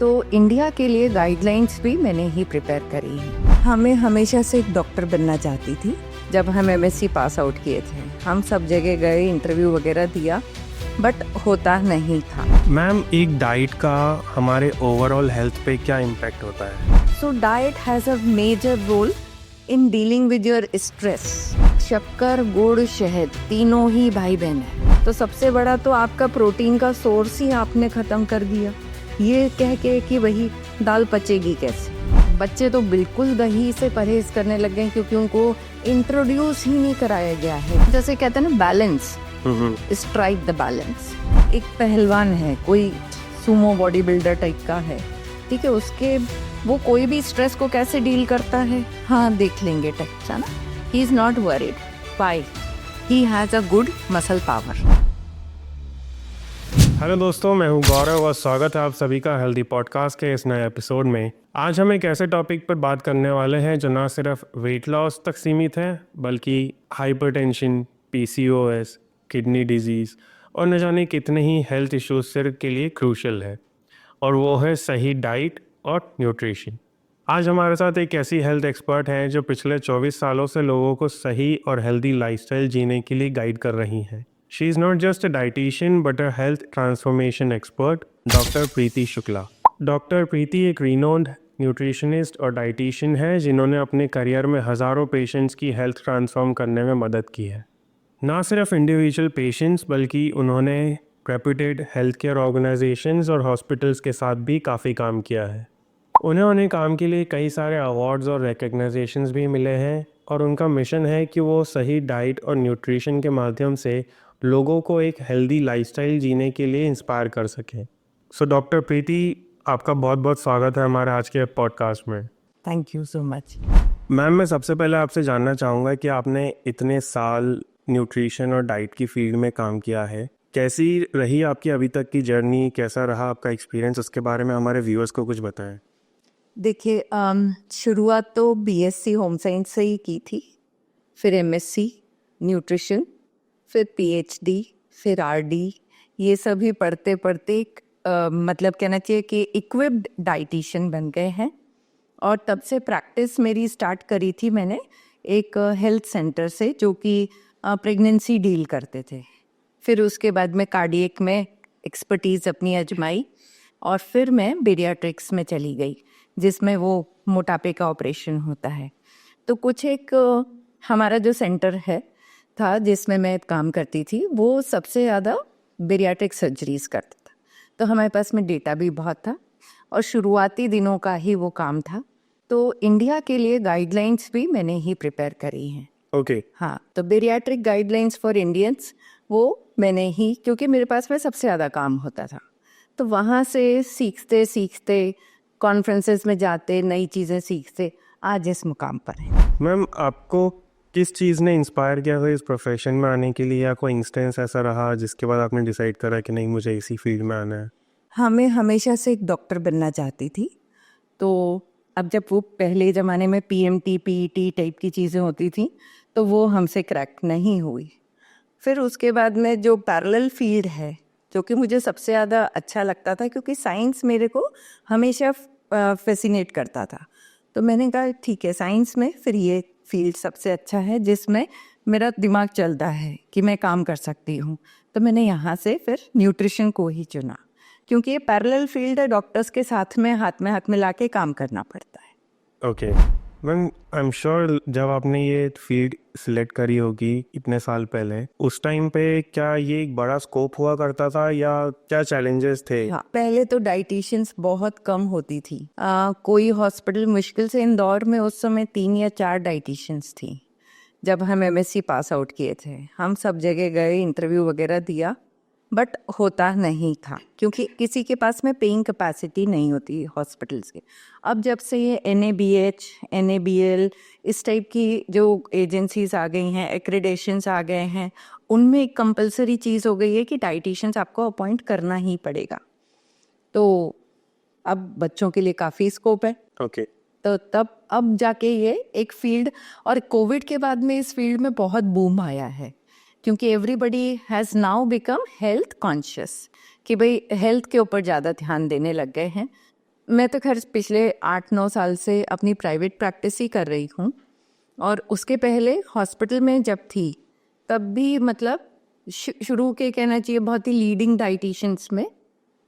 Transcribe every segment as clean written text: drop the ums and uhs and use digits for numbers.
तो इंडिया के लिए गाइडलाइंस भी मैंने ही प्रिपेयर करी है। हमें हमेशा से एक डॉक्टर बनना चाहती थी। जब हम एमएससी पास आउट किए थे, हम सब जगह गए, इंटरव्यू वगैरह दिया, बट होता नहीं था। मैम, एक डाइट का हमारे ओवरऑल हेल्थ पे क्या इम्पैक्ट होता है? So diet has a major role in dealing with your stress. शक्कर, गुड़, शहद तीनों ही भाई बहन है। तो सबसे बड़ा तो आपका प्रोटीन का सोर्स ही आपने ख़त्म कर दिया, ये कह के कि वही दाल पचेगी कैसे। बच्चे तो बिल्कुल दही से परहेज करने लग गए क्योंकि उनको इंट्रोड्यूस ही नहीं कराया गया है। जैसे कहते हैं ना, बैलेंस, स्ट्राइक द बैलेंस। एक पहलवान है, कोई सुमो बॉडी बिल्डर टाइप का है, ठीक है, उसके वो कोई भी स्ट्रेस को कैसे डील करता है, हाँ देख लेंगे टेक्स्ट है ना। He is not worried, why? He has a good muscle power. Hello दोस्तों, मैं हूं गौरव और स्वागत है आप सभी का हेल्दी पॉडकास्ट के इस नए एपिसोड में। आज हम एक ऐसे टॉपिक पर बात करने वाले हैं जो ना सिर्फ वेट लॉस तक सीमित है, बल्कि हाइपरटेंशन, पीसीओएस, किडनी डिजीज़ और न जाने कितने ही हेल्थ इश्यूज सिर के लिए क्रूशल है, और वो है सही डाइट और न्यूट्रिशन। आज हमारे साथ एक ऐसी हेल्थ एक्सपर्ट हैं जो पिछले 24 सालों से लोगों को सही और हेल्दी लाइफस्टाइल जीने के लिए गाइड कर रही हैं। She is not just a dietitian but a health transformation expert, doctor Preeti Shukla. Doctor Preeti एक रिनोन्ड न्यूट्रिशनिस्ट और डाइटिशियन है जिन्होंने अपने करियर में हज़ारों पेशेंट्स की हेल्थ ट्रांसफॉर्म करने में मदद की है। ना सिर्फ इंडिविजुअल पेशेंट्स, बल्कि उन्होंने रेप्यूटेड हेल्थ केयर ऑर्गेनाइजेशंस और हॉस्पिटल्स के साथ भी काफ़ी काम किया है। उन्हें काम के लिए कई सारे अवार्ड्स और रिकग्नाइजेशंस भी मिले हैं, और उनका मिशन है कि वो सही डाइट और न्यूट्रिशन के माध्यम से लोगों को एक हेल्दी लाइफस्टाइल जीने के लिए इंस्पायर कर सकें। सो डॉक्टर प्रीति, आपका बहुत बहुत स्वागत है हमारे आज के पॉडकास्ट में। Thank you so much. Ma'am, मैं सबसे पहले आपसे जानना चाहूँगा कि आपने इतने साल न्यूट्रिशन और डाइट की फील्ड में काम किया है, कैसी रही आपकी अभी तक की जर्नी, कैसा रहा आपका एक्सपीरियंस, उसके बारे में हमारे व्यूअर्स को कुछ बताएं। देखिए, शुरुआत तो बीएससी होम साइंस से ही की थी, फिर एमएससी न्यूट्रिशन, फिर पीएचडी, फिर आरडी। ये सभी पढ़ते पढ़ते मतलब कहना चाहिए कि इक्विप्ड डाइटिशियन बन गए हैं। और तब से प्रैक्टिस मेरी स्टार्ट करी थी मैंने एक हेल्थ सेंटर से, जो कि प्रेगनेंसी डील करते थे। फिर उसके बाद में कार्डियक में एक्सपर्टीज़ अपनी आजमाई, और फिर मैं बेरियाट्रिक्स में चली गई, जिसमें वो मोटापे का ऑपरेशन होता है। तो कुछ एक हमारा जो सेंटर है था जिसमें मैं काम करती थी, वो सबसे ज़्यादा बेरियाट्रिक सर्जरीज करता था। तो हमारे पास में डेटा भी बहुत था और शुरुआती दिनों का ही वो काम था। तो इंडिया के लिए गाइडलाइंस भी मैंने ही प्रिपेयर करी हैं। ओके। हाँ, तो बेरियाट्रिक गाइडलाइंस फॉर इंडियंस वो मैंने ही, क्योंकि मेरे पास में सबसे ज़्यादा काम होता था, तो वहाँ से सीखते सीखते, कॉन्फ्रेंसेस में जाते, नई चीज़ें सीखते, आज इस मुकाम पर है। मैम, आपको किस चीज़ ने इंस्पायर किया था इस प्रोफेशन में आने के लिए, या कोई इंस्टेंस ऐसा रहा जिसके बाद आपने डिसाइड करा कि नहीं, मुझे इसी फील्ड में आना है? हाँ, मैं हमेशा से एक डॉक्टर बनना चाहती थी। तो अब जब वो पहले ज़माने में पीएमटी, पीईटी टाइप की चीज़ें होती थी, तो वो हमसे क्रैक नहीं हुई। फिर उसके बाद में जो पैरेलल फील्ड है, जो कि मुझे सबसे ज़्यादा अच्छा लगता था, क्योंकि साइंस मेरे को हमेशा फैसिनेट करता था। तो मैंने कहा ठीक है, साइंस में फिर ये फील्ड सबसे अच्छा है जिसमें मेरा दिमाग चलता है कि मैं काम कर सकती हूँ। तो मैंने यहाँ से फिर न्यूट्रिशन को ही चुना, क्योंकि ये पैरेलल फील्ड है, डॉक्टर्स के साथ में हाथ मिला के काम करना पड़ता है। Okay ma'am, I am sure जब आपने ये फील्ड सिलेक्ट करी होगी इतने साल पहले, उस टाइम पे क्या ये एक बड़ा स्कोप हुआ करता था, या क्या चैलेंजेस थे? हाँ, पहले तो डाइटिशियंस बहुत कम होती थी। कोई हॉस्पिटल, मुश्किल से इंदौर में उस समय 3 या 4 डाइटिशियंस थी। जब हम एमएससी पास आउट किए थे, हम सब जगह गए, इंटरव्यू वगैरह दिया, बट होता नहीं था, क्योंकि किसी के पास में पेइंग कैपेसिटी नहीं होती हॉस्पिटल्स के। अब जब से ये NABH, NABL, इस टाइप की जो एजेंसीज आ गई हैं, एक्रेडिशंस आ गए हैं, उनमें एक कंपलसरी चीज़ हो गई है कि डाइटिशियंस आपको अपॉइंट करना ही पड़ेगा। तो अब बच्चों के लिए काफ़ी स्कोप है। ओके। तो तब अब जाके ये एक फील्ड, और कोविड के बाद में इस फील्ड में बहुत बूम आया है, क्योंकि everybody has now become health conscious, कि भाई हेल्थ के ऊपर ज़्यादा ध्यान देने लग गए हैं। मैं तो खैर पिछले 8-9 साल से अपनी प्राइवेट प्रैक्टिस ही कर रही हूँ, और उसके पहले हॉस्पिटल में जब थी तब भी मतलब शुरू के कहना चाहिए बहुत ही लीडिंग डाइटिशियंस में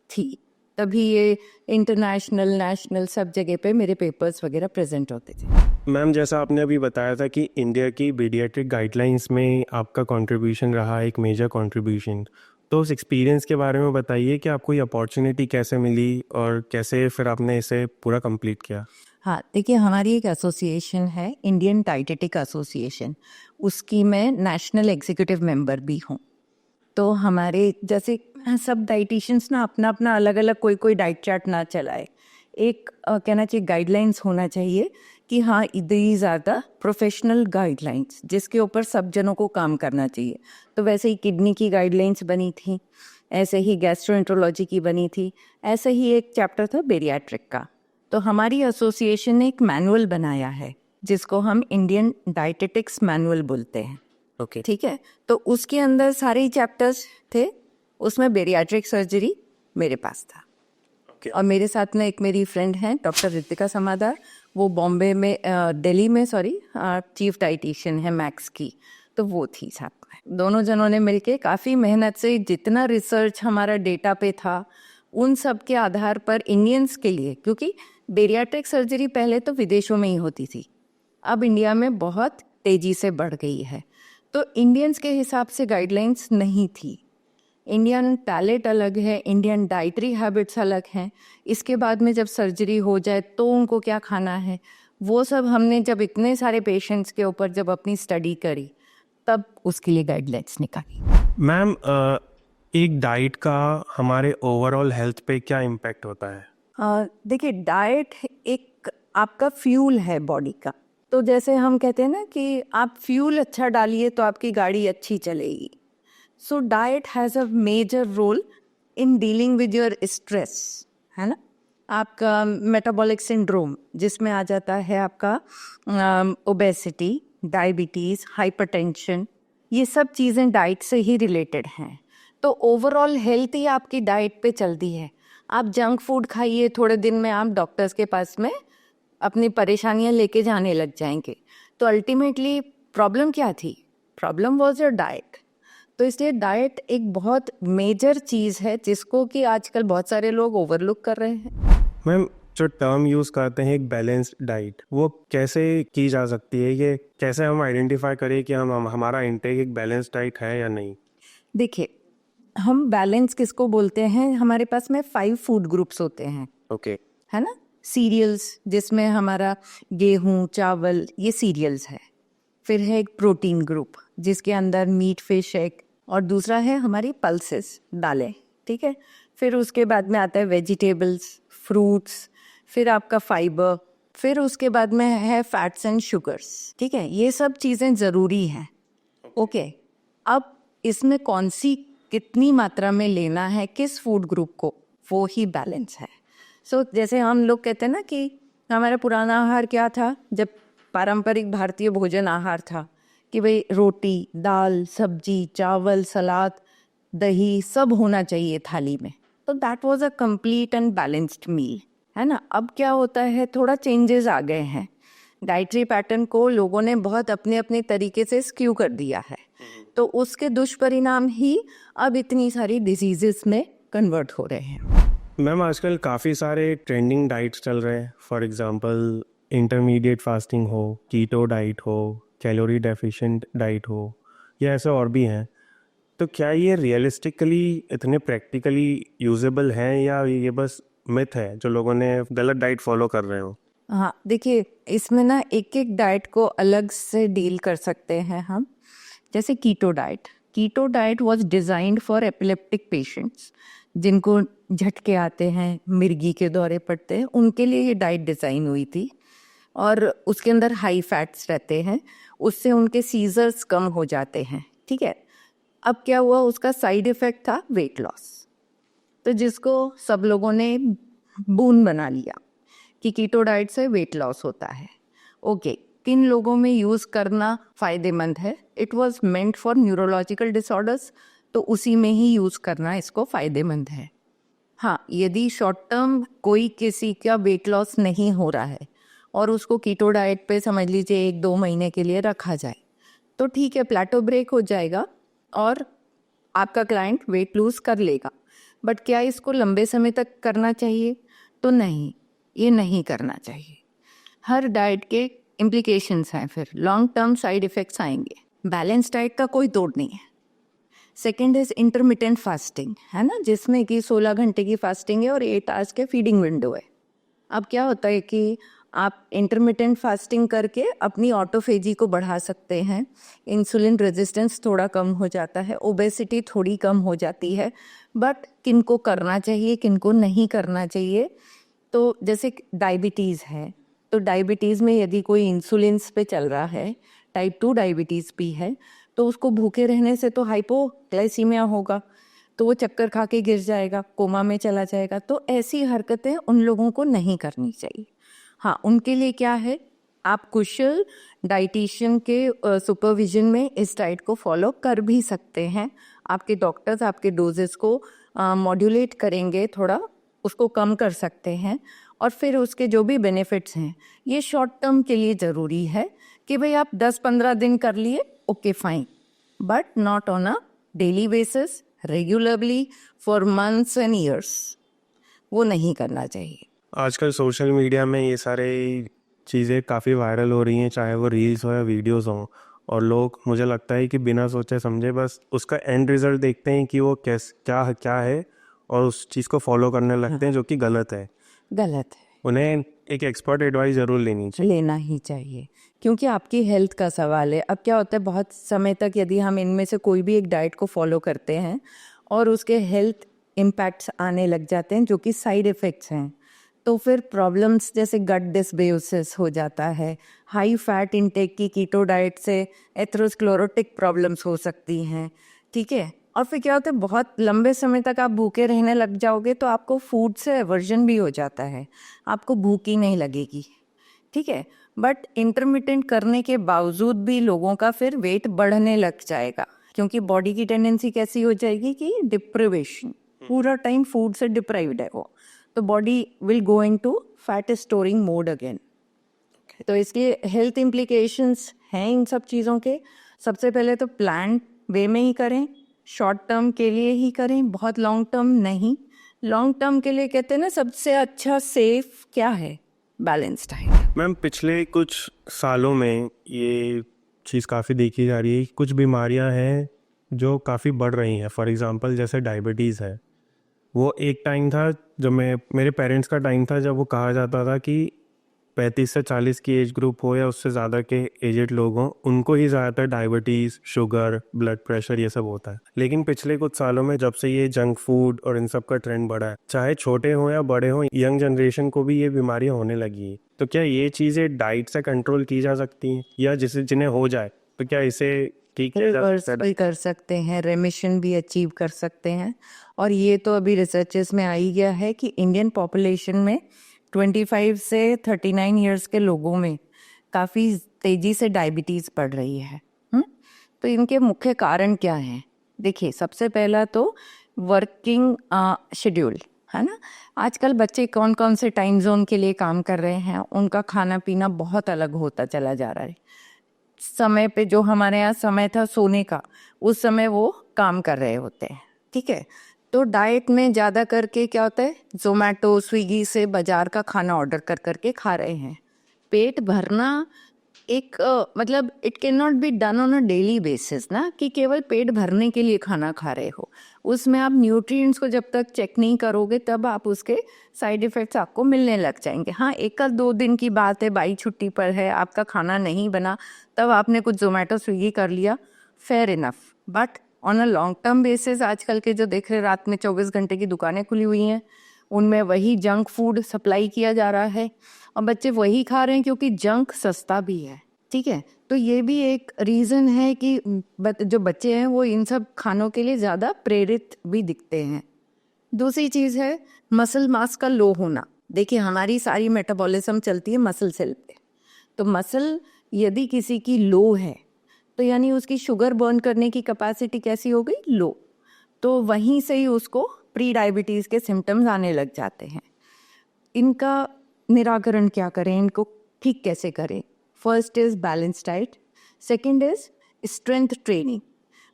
थी। तभी ये इंटरनेशनल नेशनल सब जगह पे मेरे पेपर्स वगैरह प्रेजेंट होते थे। मैम, जैसा आपने अभी बताया था कि इंडिया की पीडियाट्रिक गाइडलाइंस में आपका कंट्रीब्यूशन रहा, एक मेजर कंट्रीब्यूशन, तो उस एक्सपीरियंस के बारे में बताइए कि आपको ये अपॉर्चुनिटी कैसे मिली और कैसे फिर आपने इसे पूरा कंप्लीट किया। हाँ, देखिए हमारी एक एसोसिएशन है, इंडियन डाइटेटिक एसोसिएशन, उसकी मैं नेशनल एग्जीक्यूटिव मेंबर भी हूँ। तो हमारे जैसे सब डाइटिशियंस ना अपना अपना अलग अलग कोई डाइट चार्ट ना चलाए, एक कहना चाहिए गाइडलाइंस होना चाहिए कि हाँ these are the professional guidelines जिसके ऊपर सब जनों को काम करना चाहिए। तो वैसे ही किडनी की गाइडलाइंस बनी थी, ऐसे ही गैस्ट्रोएंटरोलॉजी की बनी थी, ऐसे ही एक चैप्टर था बेरियाट्रिक का। तो हमारी एसोसिएशन ने एक मैनुअल बनाया है जिसको हम इंडियन डाइटेटिक्स मैनुअल बोलते हैं। ओके। ठीक है, तो उसके अंदर सारे ही चैप्टर्स थे, उसमें बेरियाट्रिक सर्जरी मेरे पास था। ओके। और मेरे साथ में एक मेरी फ्रेंड है डॉक्टर रितिका समादार, वो बॉम्बे में दिल्ली में चीफ डाइटिशियन है मैक्स की, तो वो थी साथ में। दोनों जनों ने मिलके काफ़ी मेहनत से जितना रिसर्च हमारा डेटा पे था उन सब के आधार पर इंडियंस के लिए, क्योंकि बेरियाट्रिक सर्जरी पहले तो विदेशों में ही होती थी, अब इंडिया में बहुत तेज़ी से बढ़ गई है, तो इंडियंस के हिसाब से गाइडलाइंस नहीं थी। इंडियन पैलेट अलग है, इंडियन डाइटरी हैबिट्स अलग हैं। इसके बाद में जब सर्जरी हो जाए तो उनको क्या खाना है, वो सब हमने जब इतने सारे पेशेंट्स के ऊपर जब अपनी स्टडी करी तब उसके लिए गाइडलाइंस निकाली। मैम, एक डाइट का हमारे ओवरऑल हेल्थ पे क्या इम्पैक्ट होता है? देखिए डाइट एक आपका फ्यूल है बॉडी का। तो जैसे हम कहते हैं ना कि आप फ्यूल अच्छा डालिए तो आपकी गाड़ी अच्छी चलेगी। So diet has a major role in dealing with your stress, है ना। आपका मेटाबॉलिक सिंड्रोम जिसमें आ जाता है आपका ओबेसिटी, डायबिटीज़, हाइपरटेंशन, ये सब चीज़ें डाइट से ही रिलेटेड हैं। तो ओवरऑल हेल्थ ही आपकी डाइट पे चलती है। आप जंक फूड खाइए, थोड़े दिन में आप डॉक्टर्स के पास में अपनी परेशानियां लेके जाने लग जाएंगे। तो अल्टीमेटली प्रॉब्लम क्या थी? Problem was your diet. तो इसलिए डाइट एक बहुत मेजर चीज़ है जिसको कि आजकल बहुत सारे लोग ओवरलुक कर रहे हैं। मैम, जो टर्म यूज़ करते हैं एक बैलेंस्ड डाइट, वो कैसे की जा सकती है? ये कैसे हम आइडेंटिफाई करें कि हम हमारा इंटेक एक बैलेंस्ड डाइट है या नहीं? देखिए, हम बैलेंस किसको बोलते हैं, हमारे पास में 5 फूड ग्रुप्स होते हैं, ओके। है ना। सीरियल्स जिसमें हमारा गेहूं, चावल, ये सीरियल्स है। फिर है एक प्रोटीन ग्रुप जिसके अंदर मीट, फिश, एग, और दूसरा है हमारी पल्सेस, दालें, ठीक है। फिर उसके बाद में आता है वेजिटेबल्स, फ्रूट्स, फिर आपका फाइबर, फिर उसके बाद में है फैट्स एंड शुगर्स, ठीक है। ये सब चीज़ें ज़रूरी हैं, ओके। अब इसमें कौन सी कितनी मात्रा में लेना है किस फूड ग्रुप को, वो ही बैलेंस है। सो जैसे हम लोग कहते हैं ना कि हमारा पुराना आहार क्या था, जब पारंपरिक भारतीय भोजन आहार था कि भाई रोटी, दाल, सब्जी, चावल, सलाद, दही सब होना चाहिए थाली में, तो that was a complete and balanced meal, है ना। अब क्या होता है, थोड़ा चेंजेस आ गए हैं, डाइटरी पैटर्न को लोगों ने बहुत अपने अपने तरीके से स्क्यू कर दिया है, तो उसके दुष्परिणाम ही अब इतनी सारी डिजीजेस में कन्वर्ट हो रहे हैं। मैम, आजकल काफ़ी सारे ट्रेंडिंग डाइट्स चल रहे हैं। फॉर एग्जांपल इंटरमीडिएट फास्टिंग हो, कीटो डाइट हो, कैलोरी डेफिशिएंट डाइट हो, या ऐसे और भी हैं। तो क्या ये रियलिस्टिकली इतने प्रैक्टिकली यूजेबल हैं या ये बस मिथ है जो लोगों ने गलत डाइट फॉलो कर रहे हो? हाँ, देखिए इसमें ना एक एक डाइट को अलग से डील कर सकते हैं हम। जैसे keto diet was designed for epileptic patients जिनको झटके आते हैं, मिर्गी के दौरे पड़ते हैं, उनके लिए ये डाइट डिज़ाइन हुई थी। और उसके अंदर हाई फैट्स रहते हैं, उससे उनके सीजर्स कम हो जाते हैं, ठीक है। अब क्या हुआ, उसका साइड इफ़ेक्ट था वेट लॉस, तो जिसको सब लोगों ने बून बना लिया कि कीटो डाइट से वेट लॉस होता है। ओके, किन लोगों में यूज़ करना फ़ायदेमंद है? It was meant for neurological disorders, तो उसी में ही यूज़ करना इसको फ़ायदेमंद है। हाँ, यदि शॉर्ट टर्म कोई किसी का वेट लॉस नहीं हो रहा है और उसको कीटो डाइट पे समझ लीजिए 1-2 महीने के लिए रखा जाए, तो ठीक है, प्लेटो ब्रेक हो जाएगा और आपका क्लाइंट वेट लूज कर लेगा। बट क्या इसको लंबे समय तक करना चाहिए? तो नहीं, ये नहीं करना चाहिए। हर डाइट के इम्प्लीकेशंस हैं, फिर लॉन्ग टर्म साइड इफ़ेक्ट्स आएंगे। बैलेंस डाइट का कोई तोड़ नहीं है। सेकेंड इज इंटरमिटेंट फास्टिंग, है ना, जिसमें कि 16 घंटे की फास्टिंग है और 8 आवर्स के फीडिंग विंडो है। अब क्या होता है कि आप इंटरमिटेंट फास्टिंग करके अपनी ऑटोफेजी को बढ़ा सकते हैं, इंसुलिन रेजिस्टेंस थोड़ा कम हो जाता है, ओबेसिटी थोड़ी कम हो जाती है। बट किनको करना चाहिए, किनको नहीं करना चाहिए? तो जैसे डायबिटीज़ है, तो डायबिटीज़ में यदि कोई इंसुलिन्स पे चल रहा है, टाइप 2 डायबिटीज़ भी है, तो उसको भूखे रहने से तो हाइपोग्लाइसीमिया होगा, तो वो चक्कर खा के गिर जाएगा, कोमा में चला जाएगा। तो ऐसी हरकतें उन लोगों को नहीं करनी चाहिए। हाँ, उनके लिए क्या है, आप कुशल डाइटिशियन के सुपरविजन में इस डाइट को फॉलो कर भी सकते हैं। आपके डॉक्टर्स आपके डोजेस को मॉड्यूलेट करेंगे, थोड़ा उसको कम कर सकते हैं। और फिर उसके जो भी बेनिफिट्स हैं, ये शॉर्ट टर्म के लिए ज़रूरी है कि भाई आप 10-15 दिन कर लिए, okay fine, but not on a daily basis, regularly for months and years. वो नहीं करना चाहिए। आजकल सोशल मीडिया में ये सारे चीज़ें काफ़ी वायरल हो रही हैं, चाहे वो रील्स हो या वीडियोस हों, और लोग, मुझे लगता है कि बिना सोचे समझे बस उसका एंड रिजल्ट देखते हैं कि वो क्या क्या है, और उस चीज़ को फॉलो करने लगते हैं, जो कि गलत है। गलत है, उन्हें एक एक्सपर्ट एडवाइस ज़रूर लेनी चाहिए। लेना ही चाहिए, क्योंकि आपकी हेल्थ का सवाल है। अब क्या होता है, बहुत समय तक यदि हम इनमें से कोई भी एक डाइट को फॉलो करते हैं और उसके हेल्थ इम्पैक्ट्स आने लग जाते हैं जो कि साइड इफ़ेक्ट्स हैं, तो फिर प्रॉब्लम्स जैसे गट डिसबायोसिस हो जाता है, हाई फैट इंटेक की कीटो डाइट से एथेरोस्क्लेरोटिक प्रॉब्लम्स हो सकती हैं, ठीक है। और फिर क्या होता है, बहुत लंबे समय तक आप भूखे रहने लग जाओगे तो आपको फूड से एवर्जन भी हो जाता है, आपको भूख ही नहीं लगेगी, ठीक है। बट इंटरमिटेंट करने के बावजूद भी लोगों का फिर वेट बढ़ने लग जाएगा, क्योंकि बॉडी की टेंडेंसी कैसी हो जाएगी कि डिप्रिवेशन, पूरा टाइम फूड से डिप्राइव्ड है वो, तो body will go into fat storing mode again. तो इसलिए हेल्थ इम्प्लीकेशंस हैं इन सब चीज़ों के। सबसे पहले तो प्लान वे में ही करें, शॉर्ट टर्म के लिए ही करें, बहुत लॉन्ग टर्म नहीं। लॉन्ग टर्म के लिए कहते हैं ना, सबसे अच्छा सेफ क्या है, बैलेंस डाइट। मैम, पिछले कुछ सालों में ये चीज़ काफ़ी देखी जा रही है, कुछ बीमारियां हैं जो काफ़ी बढ़ रही हैं। फॉर एग्जांपल जैसे डायबिटीज़ है, वो एक टाइम था जब मेरे पेरेंट्स का टाइम था, जब वो कहा जाता था कि 35 से 40 की एज ग्रुप हो या उससे ज़्यादा के एजेड लोग हों, उनको ही ज़्यादातर डायबिटीज़, शुगर, ब्लड प्रेशर ये सब होता है। लेकिन पिछले कुछ सालों में जब से ये जंक फूड और इन सब का ट्रेंड बढ़ा है, चाहे छोटे हों या बड़े हों, यंग जनरेशन को भी ये बीमारियां होने लगी हैं। तो क्या ये चीज़ें डाइट से कंट्रोल की जा सकती हैं, या जिन्हें हो जाए तो क्या इसे ठीक किया जा रिवर्स सकता है? भी कर सकते हैं, रेमिशन भी अचीव कर सकते हैं। और ये तो अभी रिसर्चेस में आ ही गया है कि इंडियन पॉपुलेशन में 25 से 39 इयर्स के लोगों में काफ़ी तेज़ी से डायबिटीज़ बढ़ रही है। तो इनके मुख्य कारण क्या हैं? देखिए, सबसे पहला तो वर्किंग शेड्यूल, है ना। आजकल बच्चे कौन कौन से टाइम जोन के लिए काम कर रहे हैं, उनका खाना पीना बहुत अलग होता चला जा रहा है। समय पे जो हमारे यहाँ समय था सोने का, उस समय वो काम कर रहे होते हैं, ठीक है। तो डाइट में ज़्यादा करके क्या होता है, जोमेटो स्विगी से बाजार का खाना ऑर्डर कर करके खा रहे हैं। पेट भरना एक मतलब it can not be done on a daily basis ना, कि केवल पेट भरने के लिए खाना खा रहे हो। उसमें आप न्यूट्रिएंट्स को जब तक चेक नहीं करोगे तब आप उसके साइड इफ़ेक्ट्स आपको मिलने लग जाएंगे। हाँ, 1-2 दिन की बात है, बाई छुट्टी पर है, आपका खाना नहीं बना, तब आपने कुछ जोमेटो स्विगी कर लिया, fair enough. But on a long term basis आजकल के जो देख रहे, रात में 24 घंटे की दुकानें खुली हुई हैं, उनमें वही जंक फूड सप्लाई किया जा रहा है और बच्चे वही खा रहे हैं क्योंकि जंक सस्ता भी है, ठीक है। तो ये भी एक रीज़न है कि जो बच्चे हैं वो इन सब खानों के लिए ज़्यादा प्रेरित भी दिखते हैं। दूसरी चीज़ है मसल मास का लो होना। देखिए, हमारी सारी मेटाबॉलिज्म चलती है मसल सेल पे, तो मसल यदि किसी की लो है तो यानी उसकी शुगर बर्न करने की कैपेसिटी कैसी हो गई, लो। तो वहीं से ही उसको प्री डायबिटीज़ के सिम्टम्स आने लग जाते हैं। इनका निराकरण क्या करें, इनको ठीक कैसे करें? First is balance diet, second is strength training.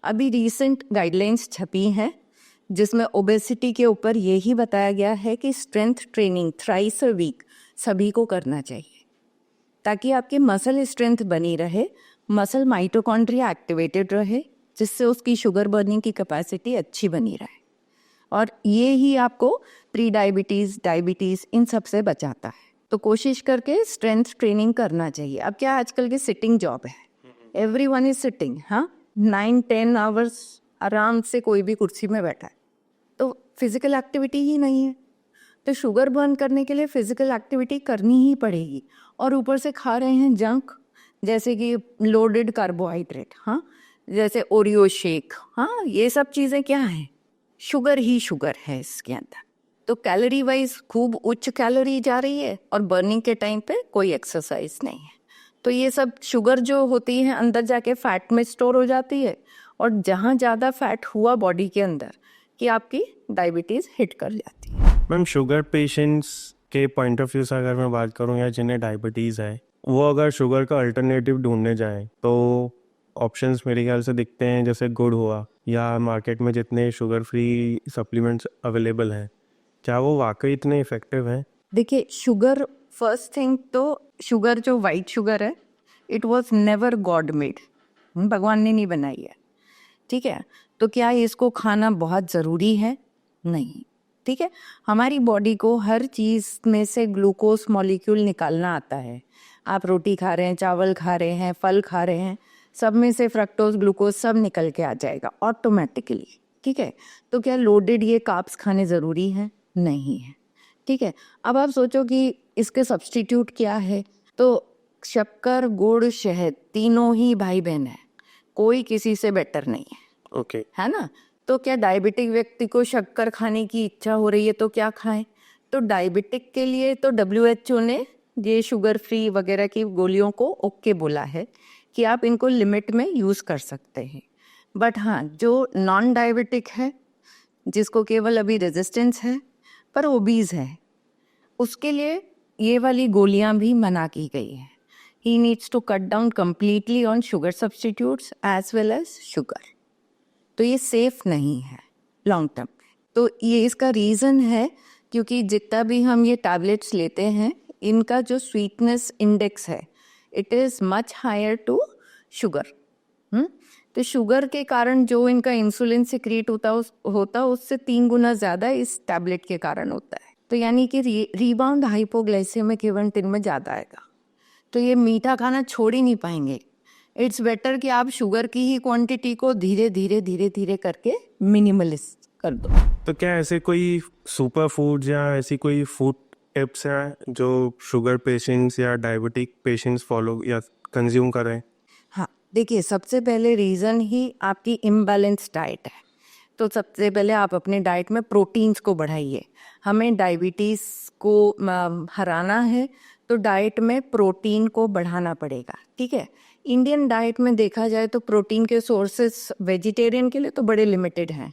अभी रीसेंट गाइडलाइंस छपी हैं जिसमें ओबेसिटी के ऊपर यही बताया गया है कि strength training thrice a week सभी को करना चाहिए, ताकि आपकी मसल स्ट्रेंथ बनी रहे, मसल माइटोकॉन्ड्रिया एक्टिवेटेड रहे, जिससे उसकी शुगर बर्निंग की कैपेसिटी अच्छी बनी रहे, और ये ही आपको प्री डायबिटीज़, डायबिटीज़ इन सब से बचाता है। तो कोशिश करके स्ट्रेंथ ट्रेनिंग करना चाहिए। अब क्या आजकल की सिटिंग जॉब है, एवरीवन इज सिटिंग, हाँ 9-10 आवर्स आराम से कोई भी कुर्सी में बैठा है, तो फिजिकल एक्टिविटी ही नहीं है। तो शुगर बर्न करने के लिए फिजिकल एक्टिविटी करनी ही पड़ेगी, और ऊपर से खा रहे हैं जंक, जैसे कि लोडेड कार्बोहाइड्रेट, हाँ जैसे ओरियो शेक, हाँ ये सब चीज़ें क्या हैं, शुगर ही शुगर है इसके अंदर। तो कैलोरी वाइज खूब उच्च कैलोरी जा रही है और बर्निंग के टाइम पे कोई एक्सरसाइज नहीं है। तो ये सब शुगर जो होती है अंदर जाके फैट में स्टोर हो जाती है, और जहाँ ज़्यादा फैट हुआ बॉडी के अंदर कि आपकी डायबिटीज़ हिट कर जाती है। मैम शुगर पेशेंट्स के पॉइंट ऑफ व्यू से अगर मैं बात करूं, या जिन्हें डायबिटीज़ है, वो अगर शुगर का अल्टरनेटिव ढूंढने जाएं तो ऑप्शंस मेरे ख्याल से दिखते हैं, जैसे गुड़ हुआ, या मार्केट में जितने शुगर फ्री सप्लीमेंट्स अवेलेबल हैं, क्या वो वाकई इतने इफ़ेक्टिव हैं? देखिए शुगर, फर्स्ट थिंग तो शुगर जो वाइट शुगर है, it was never God made, भगवान ने नहीं बनाई है, ठीक है। तो क्या इसको खाना बहुत ज़रूरी है? नहीं, ठीक है। हमारी बॉडी को हर चीज़ में से ग्लूकोज मॉलिक्यूल निकालना आता है। आप रोटी खा रहे हैं, चावल खा रहे हैं, फल खा रहे हैं, सब में से फ्रक्टोज ग्लूकोज सब निकल के आ जाएगा ऑटोमेटिकली, ठीक है। तो क्या लोडेड ये कार्ब्स खाने ज़रूरी हैं? नहीं है, ठीक है। अब आप सोचो कि इसके सब्स्टिट्यूट क्या है, तो शक्कर, गुड़, शहद तीनों ही भाई बहन है, कोई किसी से बेटर नहीं है, ओके। है ना। तो क्या डायबिटिक व्यक्ति को शक्कर खाने की इच्छा हो रही है तो क्या खाएं? तो डायबिटिक के लिए तो WHO ने ये शुगर फ्री वगैरह की गोलियों को ओके बोला है कि आप इनको लिमिट में यूज़ कर सकते हैं। बट हाँ, जो नॉन डायबिटिक है, जिसको केवल अभी रेजिस्टेंस है पर ओबीज है, उसके लिए ये वाली गोलियां भी मना की गई है। He needs to cut down completely on sugar substitutes as well as sugar. तो ये सेफ नहीं है लॉन्ग टर्म। तो ये इसका रीज़न है क्योंकि जितना भी हम ये टैबलेट्स लेते हैं, इनका जो स्वीटनेस इंडेक्स है, it is much higher to sugar. तो शुगर के कारण जो इनका इंसुलिन सिक्रीट होता उससे 3 गुना ज़्यादा इस टैबलेट के कारण होता है। तो यानी कि रीबाउंड हाइपोग्लाइसेमिक इवेंट इनमें ज़्यादा आएगा। तो ये मीठा खाना छोड़ ही नहीं पाएंगे। इट्स बेटर कि आप शुगर की ही क्वांटिटी को धीरे धीरे करके मिनिमलिस्ट कर दो। तो क्या ऐसे कोई सुपर फूड्स या ऐसी कोई फूड टिप्स हैं जो शुगर पेशेंट्स या डायबिटिक पेशेंट्स फॉलो या कंज्यूम करें? हाँ, देखिए सबसे पहले रीज़न ही आपकी इम्बैलेंस डाइट है। तो सबसे पहले आप अपने डाइट में प्रोटीन्स को बढ़ाइए। हमें डायबिटीज़ को हराना है तो डाइट में प्रोटीन को बढ़ाना पड़ेगा, ठीक है। इंडियन डाइट में देखा जाए तो प्रोटीन के सोर्सेस वेजिटेरियन के लिए तो बड़े लिमिटेड हैं,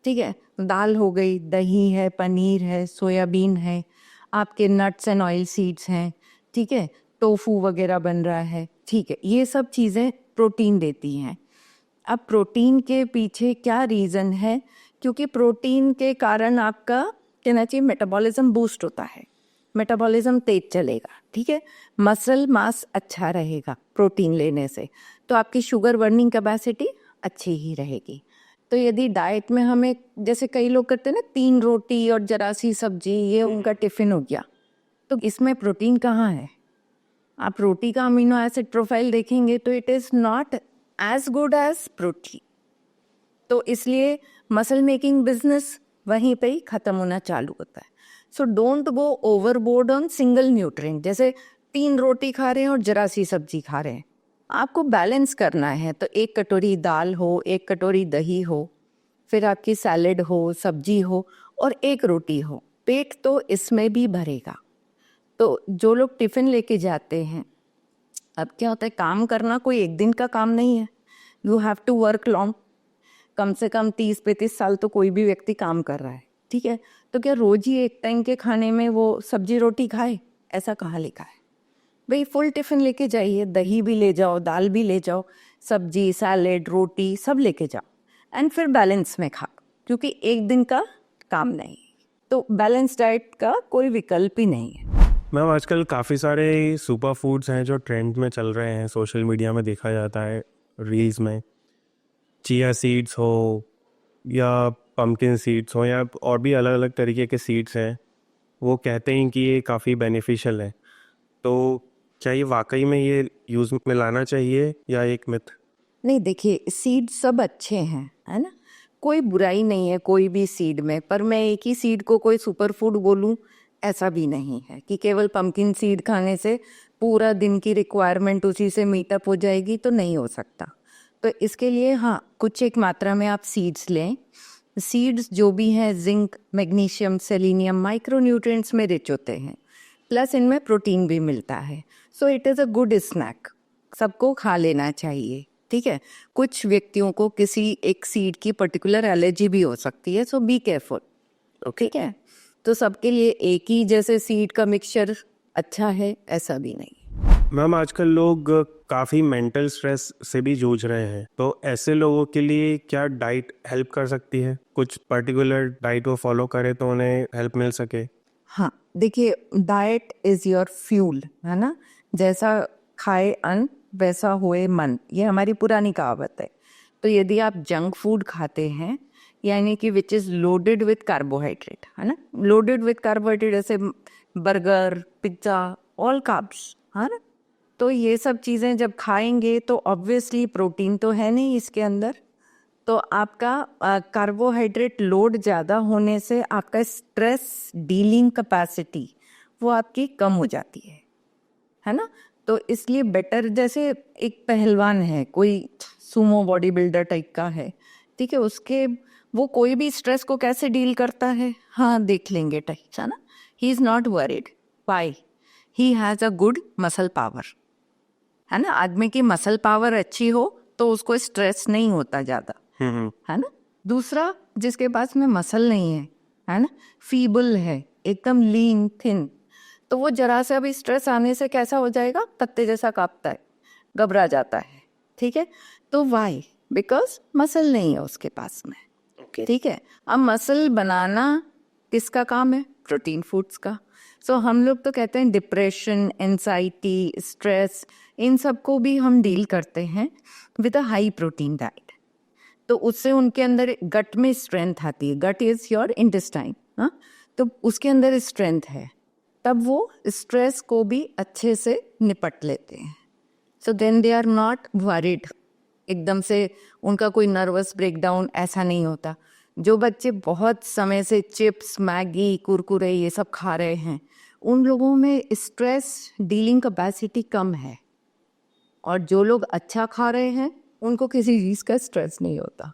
ठीक है। दाल हो गई, दही है, पनीर है, सोयाबीन है, आपके नट्स एंड ऑयल सीड्स हैं, ठीक है, टोफू वगैरह बन रहा है, ठीक है। ये सब चीज़ें प्रोटीन देती हैं। अब प्रोटीन के पीछे क्या रीज़न है? क्योंकि प्रोटीन के कारण आपका कहना चाहिए मेटाबॉलिज्म बूस्ट होता है, मेटाबॉलिज्म तेज चलेगा, ठीक है। मसल मास अच्छा रहेगा प्रोटीन लेने से, तो आपकी शुगर बर्निंग कैपेसिटी अच्छी ही रहेगी। तो यदि डाइट में हमें, जैसे कई लोग करते हैं ना, 3 रोटी और जरा सी सब्जी, ये उनका टिफ़िन हो गया, तो इसमें प्रोटीन कहाँ है? आप रोटी का अमीनो एसिड प्रोफाइल देखेंगे तो it is not as good as protein. तो इसलिए मसल मेकिंग बिजनेस वहीं पे ही ख़त्म होना चालू होता है। So don't go overboard on single nutrient, जैसे 3 रोटी खा रहे हैं और जरा सी सब्जी खा रहे हैं। आपको बैलेंस करना है, तो 1 कटोरी दाल हो, 1 कटोरी दही हो, फिर आपकी सैलेड हो, सब्जी हो, और 1 रोटी हो। पेट तो इसमें भी भरेगा। तो जो लोग टिफ़िन लेके जाते हैं, अब क्या होता है, काम करना कोई एक दिन का काम नहीं है, you have to work long. कम से कम 30-35 साल तो कोई भी व्यक्ति काम कर रहा है, ठीक है, तो क्या रोज ही एक टाइम के खाने में वो सब्जी रोटी खाए? ऐसा कहाँ लिखा है? भाई फुल टिफिन लेके जाइए, दही भी ले जाओ, दाल भी ले जाओ, सब्जी सैलेड रोटी सब लेके जाओ एंड फिर बैलेंस में खा, क्योंकि एक दिन का काम नहीं, तो बैलेंस डाइट का कोई विकल्प ही नहीं है। मैम आजकल काफ़ी सारे सुपर फूड्स हैं जो ट्रेंड में चल रहे हैं, सोशल मीडिया में देखा जाता है, रील्स में। चिया सीड्स हो या पम्पकिन सीड्स हो या और भी अलग अलग तरीके के सीड्स हैं, वो कहते हैं कि ये काफ़ी बेनिफिशियल है। तो क्या ये वाकई में ये यूज़ में लाना चाहिए या एक मिथ? नहीं, देखिए सीड सब अच्छे हैं, है ना, कोई बुराई नहीं है कोई भी सीड में, पर मैं एक ही सीड को कोई सुपर फूड बोलूं ऐसा भी नहीं है कि केवल पंपकिन सीड खाने से पूरा दिन की रिक्वायरमेंट उसी से मीटअप हो जाएगी, तो नहीं हो सकता। तो इसके लिए हाँ, कुछ एक मात्रा में आप सीड्स लें। सीड्स जो भी हैं जिंक, मैग्नीशियम, सेलेनियम, माइक्रोन्यूट्रिएंट्स में रिच होते हैं, प्लस इनमें प्रोटीन भी मिलता है। So it is a good snack, सबको खा लेना चाहिए, ठीक है। कुछ व्यक्तियों को किसी एक सीड की पर्टिकुलर एलर्जी भी हो सकती है, सो बी केयरफुल, ठीक है। तो सबके लिए एक ही जैसे सीड का मिक्सचर अच्छा है ऐसा भी नहीं। मैम आजकल लोग काफ़ी मेंटल स्ट्रेस से भी जूझ रहे हैं, तो ऐसे लोगों के लिए क्या डाइट हेल्प कर सकती है? कुछ पर्टिकुलर डाइट वो फॉलो करें तो उन्हें हेल्प मिल सके? हाँ, देखिए डाइट इज योर फ्यूल, है ना, जैसा खाए अन्न वैसा होए मन, ये हमारी पुरानी कहावत है। तो यदि आप जंक फूड खाते हैं, यानी कि which is loaded with carbohydrate, है ना, लोडेड विथ कार्बोहाइड्रेट, जैसे बर्गर, पिज्ज़ा, ऑल कार्ब्स, है ना, तो ये सब चीज़ें जब खाएंगे तो ऑब्वियसली प्रोटीन तो है नहीं इसके अंदर, तो आपका कार्बोहाइड्रेट लोड ज़्यादा होने से आपका स्ट्रेस डीलिंग कैपेसिटी वो आपकी कम हो जाती है ना। तो इसलिए बेटर, जैसे एक पहलवान है, कोई सुमो बॉडी बिल्डर टाइप का है, ठीक है, उसके वो कोई भी स्ट्रेस को कैसे डील करता है, हाँ देख लेंगे टाइप, है ना। He is not worried, why, he has a good muscle power, है ना। आदमी की मसल पावर अच्छी हो तो उसको स्ट्रेस नहीं होता ज़्यादा, है ना। दूसरा, जिसके पास में मसल नहीं है ना, फीबल है, एकदम लीन थिन, तो वो जरा सा भी स्ट्रेस आने से कैसा हो जाएगा, पत्ते जैसा कांपता है, घबरा जाता है, ठीक है। तो वाई, बिकॉज मसल नहीं है उसके पास में, ठीक है। अब मसल बनाना किसका काम है, प्रोटीन फूड्स का। सो हम लोग तो कहते हैं डिप्रेशन, एंजाइटी, स्ट्रेस, इन सब को भी हम डील करते हैं with a high protein diet, तो उससे उनके अंदर गट में स्ट्रेंथ आती है। गट इज योर इंटेस्टाइन, हाँ, तो उसके अंदर स्ट्रेंथ है, तब वो स्ट्रेस को भी अच्छे से निपट लेते हैं। So then they are not worried, एकदम से उनका कोई नर्वस ब्रेकडाउन ऐसा नहीं होता। जो बच्चे बहुत समय से चिप्स, मैगी, कुरकुरे ये सब खा रहे हैं, उन लोगों में स्ट्रेस डीलिंग कैपेसिटी कम है, और जो लोग अच्छा खा रहे हैं उनको किसी चीज़ का स्ट्रेस नहीं होता।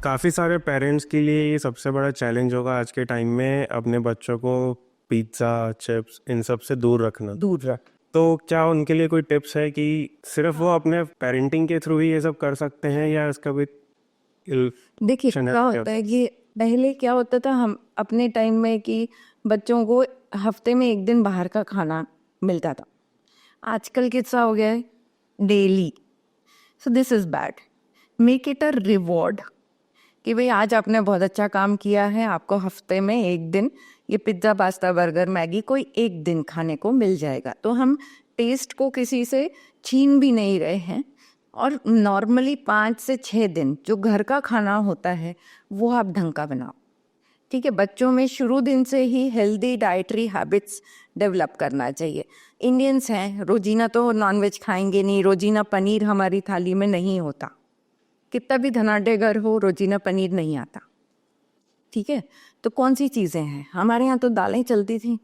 काफ़ी सारे पेरेंट्स के लिए ये सबसे बड़ा चैलेंज होगा आज के टाइम में, अपने बच्चों को पिज़्ज़ा, चिप्स इन सब से दूर रखना। दूर रख, तो क्या उनके लिए कोई टिप्स है कि सिर्फ वो अपने पेरेंटिंग के थ्रू ही ये सब कर सकते हैं या इसका भी देखिए इल्यूशन क्या होता है कि पहले क्या होता था, हम अपने टाइम में कि बच्चों को हफ्ते में एक दिन बाहर का खाना मिलता था, आजकल कितना हो गया है, daily. So this is bad, make it a reward कि भाई आज आपने बहुत अच्छा काम किया है, आपको हफ्ते में एक दिन ये पिज्ज़ा, पास्ता, बर्गर, मैगी कोई एक दिन खाने को मिल जाएगा। तो हम टेस्ट को किसी से छीन भी नहीं रहे हैं, और नॉर्मली 5 से 6 दिन जो घर का खाना होता है वो आप ढंग का बनाओ, ठीक है। बच्चों में शुरू दिन से ही हेल्दी डाइटरी हैबिट्स डेवलप करना चाहिए। इंडियंस हैं, रोजीना तो नॉनवेज खाएंगे नहीं, रोजीना पनीर हमारी थाली में नहीं होता, कितना भी धनाढ्य घर हो रोजीना पनीर नहीं आता, ठीक है। तो कौन सी चीज़ें हैं, हमारे यहाँ तो दालें चलती थी,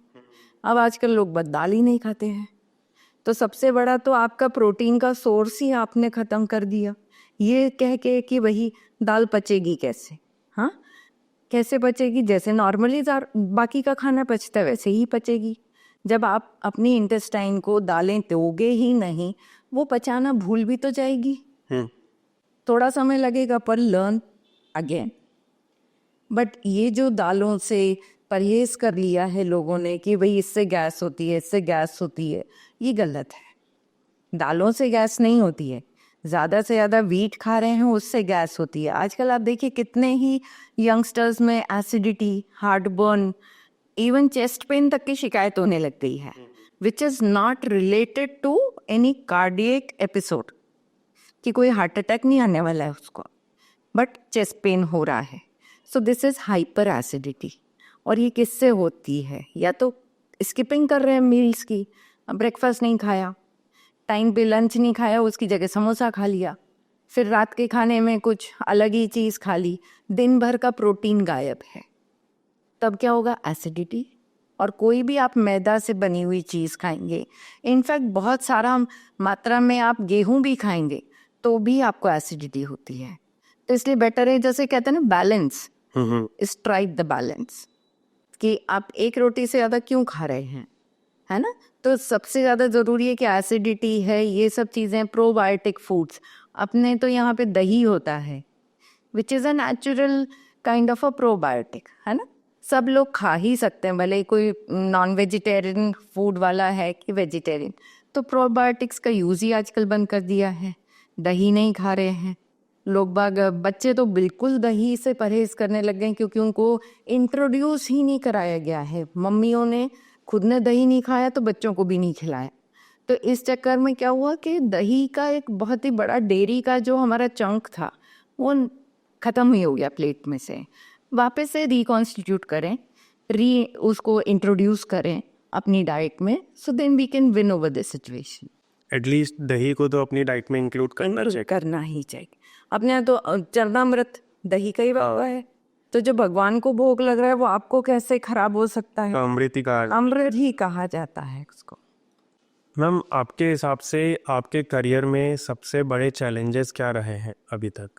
अब आजकल लोग बस दाल ही नहीं खाते हैं। तो सबसे बड़ा तो आपका प्रोटीन का सोर्स ही आपने ख़त्म कर दिया, ये कह के कि वही दाल पचेगी कैसे, हाँ, कैसे पचेगी, जैसे नॉर्मली बाकी का खाना पचता है वैसे ही पचेगी। जब आप अपनी इंटेस्टाइन को दालें दोगे ही नहीं, वो पचाना भूल भी तो जाएगी, थोड़ा समय लगेगा, पर लर्न अगेन। बट ये जो दालों से परहेज कर लिया है लोगों ने कि भाई इससे गैस होती है, इससे गैस होती है, ये गलत है। दालों से गैस नहीं होती है, ज़्यादा से ज़्यादा वीट खा रहे हैं उससे गैस होती है। आजकल आप देखिए कितने ही यंगस्टर्स में acidity, heartburn, even chest pain तक की शिकायत होने लग गई है, which is not related to any cardiac episode, कि कोई हार्ट अटैक नहीं आने वाला है उसको, बट चेस्ट पेन हो रहा है। So this is hyper acidity. और ये किससे होती है? या तो स्किपिंग कर रहे हैं मील्स की, ब्रेकफास्ट नहीं खाया, टाइम पे लंच नहीं खाया, उसकी जगह समोसा खा लिया, फिर रात के खाने में कुछ अलग ही चीज़ खा ली, दिन भर का प्रोटीन गायब है, तब क्या होगा? एसिडिटी। और कोई भी आप मैदा से बनी हुई चीज़ खाएंगे, इनफैक्ट बहुत सारा मात्रा में आप गेहूं भी खाएंगे तो भी आपको एसिडिटी होती है। तो इसलिए बेटर है, जैसे कहते हैं ना, बैलेंस, स्ट्राइक द बैलेंस, कि आप एक रोटी से ज़्यादा क्यों खा रहे हैं, है ना? तो सबसे ज़्यादा ज़रूरी है कि एसिडिटी है, ये सब चीज़ें, प्रोबायोटिक फूड्स। अपने तो यहाँ पे दही होता है, which is a natural kind of a probiotic, है ना? सब लोग खा ही सकते हैं, भले कोई नॉन वेजिटेरियन फूड वाला है कि वेजिटेरियन। तो प्रोबायोटिक्स का यूज़ ही आजकल बंद कर दिया है, दही नहीं खा रहे हैं लोग बाग। बच्चे तो बिल्कुल दही से परहेज करने लग गए क्योंकि उनको इंट्रोड्यूस ही नहीं कराया गया है। मम्मियों ने खुद ने दही नहीं खाया तो बच्चों को भी नहीं खिलाया। तो इस चक्कर में क्या हुआ कि दही का एक बहुत ही बड़ा डेयरी का जो हमारा चंक था वो ख़त्म ही हो गया प्लेट में से। वापस से रिकॉन्स्टिट्यूट करें, उसको इंट्रोड्यूस करें अपनी डाइट में, so then we can win over this situation. At least दही को तो अपनी डाइट में इंक्लूड करना ही चाहिए। अपने यहाँ तो चरणामृत दही का ही हुआ है, तो जो भगवान को भोग लग रहा है वो आपको कैसे खराब हो सकता है? अमृत ही कहा जाता है उसको। मैम, आपके हिसाब से आपके करियर में सबसे बड़े चैलेंजेस क्या रहे हैं अभी तक?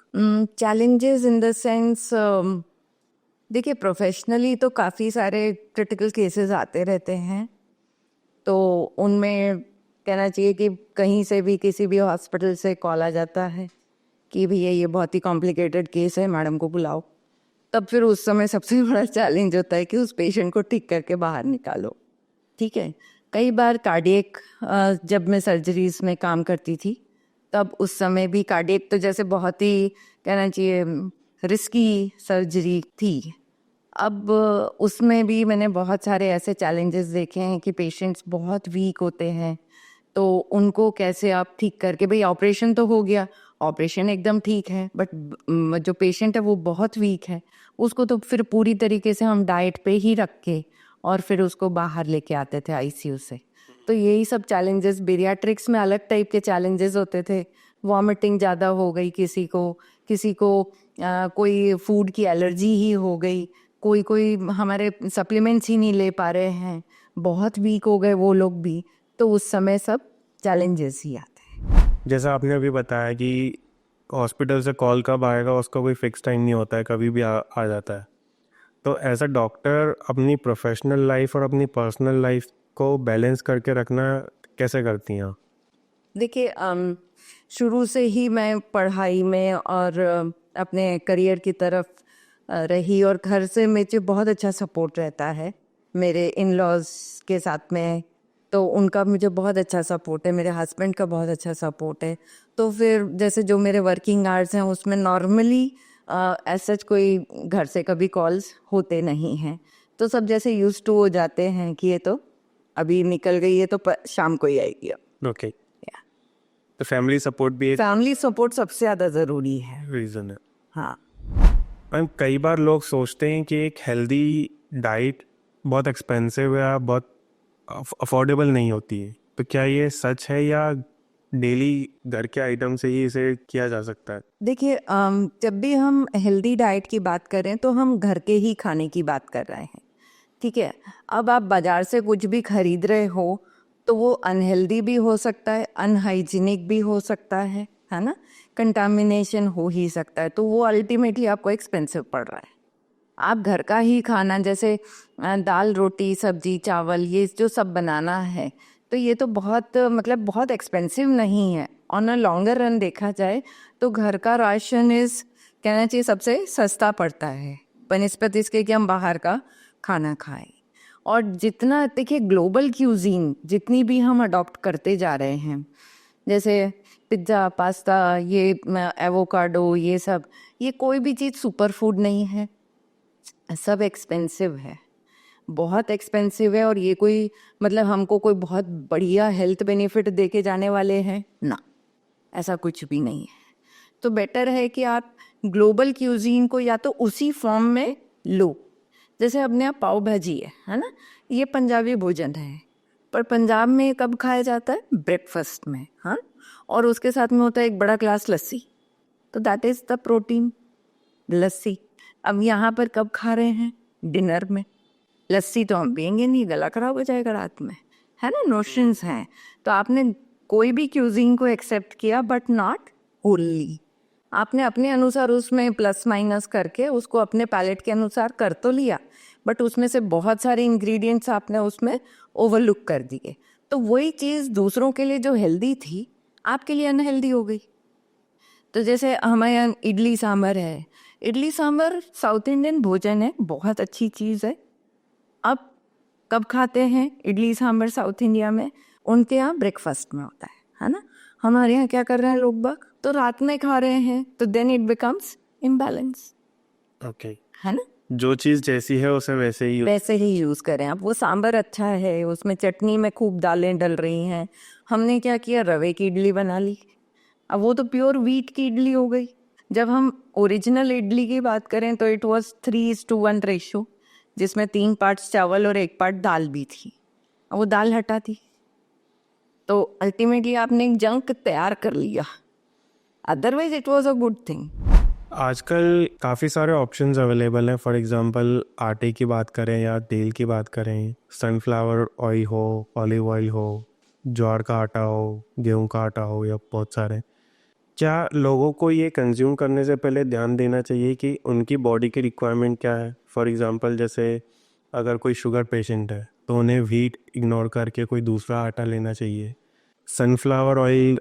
चैलेंजेस इन द सेंस, देखिए प्रोफेशनली तो काफ़ी सारे क्रिटिकल केसेस आते रहते हैं, तो उनमें कहना चाहिए कि कहीं से भी किसी भी हॉस्पिटल से कॉल आ जाता है कि भैया ये बहुत ही कॉम्प्लिकेटेड केस है, मैडम को बुलाओ। तब फिर उस समय सबसे बड़ा चैलेंज होता है कि उस पेशेंट को ठीक करके बाहर निकालो। ठीक है, कई बार कार्डियक, जब मैं सर्जरीज में काम करती थी तब उस समय भी कार्डियक तो जैसे बहुत ही कहना चाहिए रिस्की सर्जरी थी। अब उसमें भी मैंने बहुत सारे ऐसे चैलेंजेस देखे हैं कि पेशेंट्स बहुत वीक होते हैं, तो उनको कैसे आप ठीक करके, भाई ऑपरेशन तो हो गया, ऑपरेशन एकदम ठीक है, बट जो पेशेंट है वो बहुत वीक है, उसको तो फिर पूरी तरीके से हम डाइट पे ही रख के और फिर उसको बाहर लेके आते थे आईसीयू से। तो यही सब चैलेंजेस, बेरियाट्रिक्स में अलग टाइप के चैलेंजेस होते थे। वॉमिटिंग ज़्यादा हो गई किसी को कोई फूड की एलर्जी ही हो गई, कोई हमारे सप्लीमेंट्स ही नहीं ले पा रहे हैं, बहुत वीक हो गए वो लोग भी, तो उस समय सब चैलेंजेस ही आते हैं। जैसा आपने अभी बताया कि हॉस्पिटल से कॉल कब आएगा उसका कोई फिक्स टाइम नहीं होता है, कभी भी आ जाता है। तो एज अ डॉक्टर अपनी प्रोफेशनल लाइफ और अपनी पर्सनल लाइफ को बैलेंस करके रखना कैसे करती हैं आप? देखिए, शुरू से ही मैं पढ़ाई में और अपने करियर की तरफ रही, और घर से मुझे बहुत अच्छा सपोर्ट रहता है। मेरे इन लॉज के साथ में तो उनका मुझे बहुत अच्छा सपोर्ट है, मेरे हस्बैंड का बहुत अच्छा सपोर्ट है। तो फिर जैसे जो मेरे वर्किंग आवर्स हैं उसमें नॉर्मली ऐसा कोई घर से कभी कॉल्स होते नहीं हैं, तो सब जैसे यूज टू हो जाते हैं कि ये तो अभी निकल गई है तो शाम को ही आएगी। ओके, तो फैमिली सपोर्ट भी फैमिली सपोर्ट सबसे ज़्यादा ज़रूरी है, रीज़न है। हाँ। मैम, कई बार लोग सोचते हैं कि एक हेल्दी डाइट बहुत एक्सपेंसिव या बहुत अफोर्डेबल नहीं होती है, तो क्या ये सच है या डेली घर के आइटम से ही इसे किया जा सकता है? देखिए, जब भी हम हेल्दी डाइट की बात करें तो हम घर के ही खाने की बात कर रहे हैं, ठीक है। अब आप बाज़ार से कुछ भी खरीद रहे हो तो वो अनहेल्दी भी हो सकता है, अनहाइजीनिक भी हो सकता है ना, कंटामिनेशन हो ही सकता है, तो वो अल्टीमेटली आपको एक्सपेंसिव पड़ रहा है। आप घर का ही खाना, जैसे दाल रोटी सब्जी चावल ये जो सब बनाना है, तो ये तो बहुत मतलब बहुत एक्सपेंसिव नहीं है। ऑन अ लॉन्गर रन देखा जाए तो घर का राशन कहना चाहिए सबसे सस्ता पड़ता है, बनस्पति इसके कि हम बाहर का खाना खाएं। और जितना देखिए ग्लोबल क्यूजीन जितनी भी हम अडॉप्ट करते जा रहे हैं, जैसे पिज्ज़ा, पास्ता, ये एवोकाडो, ये सब, ये कोई भी चीज़ सुपर फूड नहीं है, सब एक्सपेंसिव है, बहुत एक्सपेंसिव है। और ये कोई मतलब हमको कोई बहुत बढ़िया हेल्थ बेनिफिट दे के जाने वाले हैं ना, ऐसा कुछ भी नहीं है। तो बेटर है कि आप ग्लोबल क्यूजीन को या तो उसी फॉर्म में लो, जैसे अपने यहाँ पाव भाजी है ना, ये पंजाबी भोजन है, पर पंजाब में कब खाया जाता है? ब्रेकफास्ट में, हाँ, और उसके साथ में होता है एक बड़ा ग्लास लस्सी, तो दैट इज़ द प्रोटीन, लस्सी। अब यहाँ पर कब खा रहे हैं? डिनर में। लस्सी तो हम पियेंगे नहीं, गला खराब हो जाएगा रात में, है ना, नोशंस हैं। तो आपने कोई भी क्यूजीन को एक्सेप्ट किया बट नॉट होली, आपने अपने अनुसार उसमें प्लस माइनस करके उसको अपने पैलेट के अनुसार कर तो लिया, बट उसमें से बहुत सारे इंग्रेडिएंट्स आपने उसमें ओवरलुक कर दिए, तो वही चीज़ दूसरों के लिए जो हेल्दी थी आपके लिए अनहेल्दी हो गई। तो जैसे हमारे यहाँ इडली सांभर है, इडली सांभर साउथ इंडियन भोजन है, बहुत अच्छी चीज़ है। अब कब खाते हैं इडली सांभर साउथ इंडिया में? उनके यहाँ ब्रेकफास्ट में होता है ना। हमारे यहाँ क्या कर रहे हैं लोग बाग? तो रात में खा रहे हैं, तो then it becomes imbalance, okay, है ना। जो चीज़ जैसी है उसे वैसे ही यूज़ करें आप। वो सांभर अच्छा है, उसमें चटनी में खूब दालें डल रही हैं, हमने क्या किया, रवे की इडली बना ली, अब वो तो प्योर व्हीट की इडली हो गई। जब हम ओरिजिनल इडली की बात करें तो इट वाज 3:1 रेशो, जिसमें 3 पार्ट्स चावल और 1 पार्ट दाल भी थी, अब वो दाल हटा दी, तो अल्टीमेटली आपने एक जंक तैयार कर लिया, otherwise it was a good thing. आजकल काफ़ी सारे ऑप्शंस अवेलेबल हैं। फॉर एग्जांपल आटे की बात करें या तेल की बात करें, सनफ्लावर ऑयल हो, ऑलिव ऑयल हो, ज्वार का आटा हो, गेहूं का आटा हो, या बहुत सारे। क्या लोगों को ये कंज्यूम करने से पहले ध्यान देना चाहिए कि उनकी बॉडी की रिक्वायरमेंट क्या है? फॉर एग्जांपल जैसे अगर कोई शुगर पेशेंट है तो उन्हें व्हीट इग्नोर करके कोई दूसरा आटा लेना चाहिए। सनफ्लावर ऑयल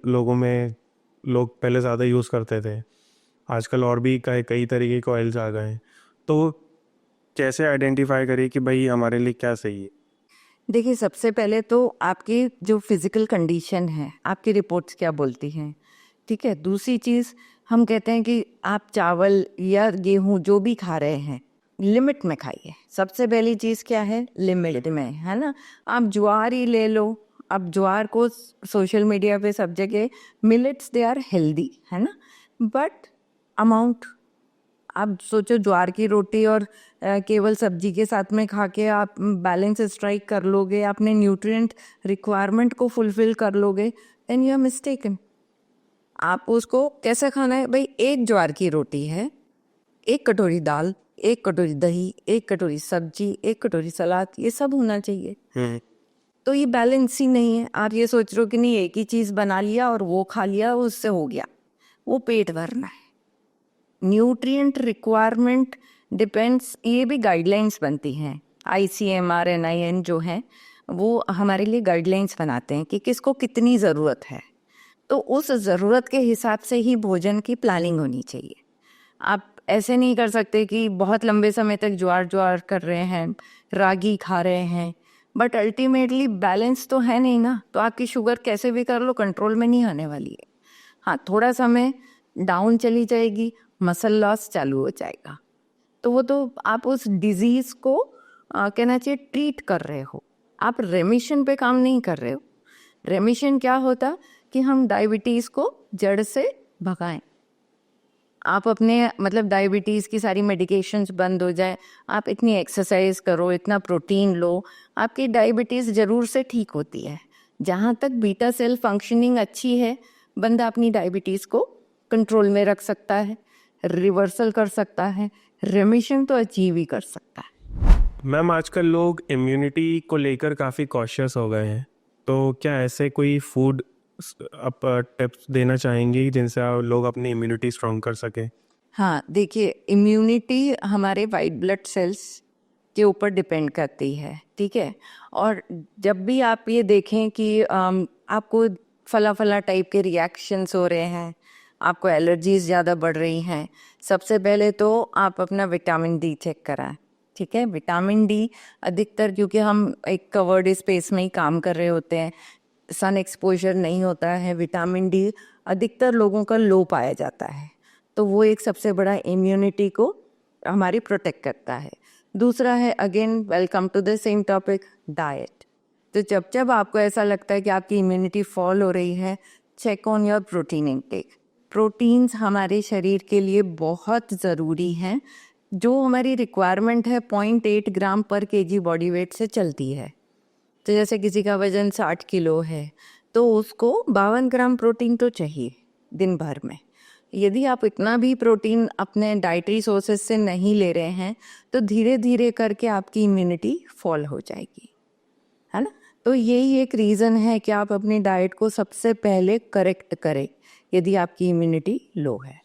लोग पहले ज़्यादा यूज़ करते थे, आजकल और भी कई तरीके के ऑयल्स आ गए हैं। तो कैसे आइडेंटिफाई करें कि भाई हमारे लिए क्या सही है? देखिए, सबसे पहले तो आपकी जो फिजिकल कंडीशन है, आपकी रिपोर्ट्स क्या बोलती हैं, ठीक है। दूसरी चीज़, हम कहते हैं कि आप चावल या गेहूं जो भी खा रहे हैं लिमिट में खाइए। सबसे पहली चीज़ क्या है? लिमिट में, है ना। आप ज्वार ही ले लो, अब ज्वार को सोशल मीडिया पे सब जगह मिलेट्स दे आर हेल्दी, है ना, बट अमाउंट, आप सोचो ज्वार की रोटी और केवल सब्जी के साथ में खा के आप बैलेंस स्ट्राइक कर लोगे, अपने न्यूट्रिएंट रिक्वायरमेंट को फुलफिल कर लोगे, देन यू आर मिस्टेकन। आप उसको कैसे खाना है भाई? एक ज्वार की रोटी है, 1 कटोरी दाल, 1 कटोरी दही, 1 कटोरी सब्जी, 1 कटोरी सलाद, ये सब होना चाहिए। तो ये बैलेंस ही नहीं है। आप ये सोच रहे हो कि नहीं, एक ही चीज़ बना लिया और वो खा लिया, उससे हो गया, वो पेट भरना है। न्यूट्रिएंट रिक्वायरमेंट डिपेंड्स, ये भी गाइडलाइंस बनती हैं, ICMR NIN जो हैं वो हमारे लिए गाइडलाइंस बनाते हैं कि किसको कितनी ज़रूरत है, तो उस ज़रूरत के हिसाब से ही भोजन की प्लानिंग होनी चाहिए। आप ऐसे नहीं कर सकते कि बहुत लंबे समय तक ज्वार कर रहे हैं, रागी खा रहे हैं, बट अल्टीमेटली बैलेंस तो है नहीं ना, तो आपकी शुगर कैसे भी कर लो कंट्रोल में नहीं आने वाली है। हाँ, थोड़ा समय डाउन चली जाएगी, मसल लॉस चालू हो जाएगा, तो वो तो आप उस डिजीज़ को कहना चाहिए ट्रीट कर रहे हो, आप रेमिशन पे काम नहीं कर रहे हो। रेमिशन क्या होता कि हम डायबिटीज़ को जड़ से भगाएं। आप अपने मतलब डायबिटीज़ की सारी मेडिकेशंस बंद हो जाए, आप इतनी एक्सरसाइज करो, इतना प्रोटीन लो, आपकी डायबिटीज़ ज़रूर से ठीक होती है। जहाँ तक बीटा सेल फंक्शनिंग अच्छी है, बंदा अपनी डायबिटीज़ को कंट्रोल में रख सकता है, रिवर्सल कर सकता है, रेमिशन तो अचीव ही कर सकता है। मैम, आजकल लोग इम्यूनिटी को लेकर काफ़ी कॉशियस हो गए हैं, तो क्या ऐसे कोई फूड आप टिप्स देना चाहेंगी जिनसे लोग अपनी इम्यूनिटी स्ट्रॉन्ग कर सकें? हाँ, देखिए, इम्यूनिटी हमारे वाइट ब्लड सेल्स के ऊपर डिपेंड करती है, ठीक है। और जब भी आप ये देखें कि आपको फला फला टाइप के रिएक्शंस हो रहे हैं, आपको एलर्जीज ज़्यादा बढ़ रही हैं, सबसे पहले तो आप अपना विटामिन डी चेक कराएं। ठीक है, विटामिन डी अधिकतर, क्योंकि हम एक कवर्ड स्पेस में ही काम कर रहे होते हैं, सन एक्सपोजर नहीं होता है, विटामिन डी अधिकतर लोगों का लो पाया जाता है, तो वो एक सबसे बड़ा इम्यूनिटी को हमारी प्रोटेक्ट करता है। दूसरा है, again welcome to the same topic, diet. तो जब जब आपको ऐसा लगता है कि आपकी इम्यूनिटी फॉल हो रही है, check on your protein intake. Proteins हमारे शरीर के लिए बहुत ज़रूरी हैं। जो हमारी रिक्वायरमेंट है 0.8 ग्राम पर केजी बॉडी वेट से चलती है। तो जैसे किसी का वजन 60 किलो है तो उसको 52 ग्राम प्रोटीन तो चाहिए दिन भर में। यदि आप इतना भी प्रोटीन अपने डाइटरी सोर्सेज से नहीं ले रहे हैं तो धीरे धीरे करके आपकी इम्यूनिटी फॉल हो जाएगी, है ना। तो यही एक रीज़न है कि आप अपनी डाइट को सबसे पहले करेक्ट करें यदि आपकी इम्यूनिटी लो है।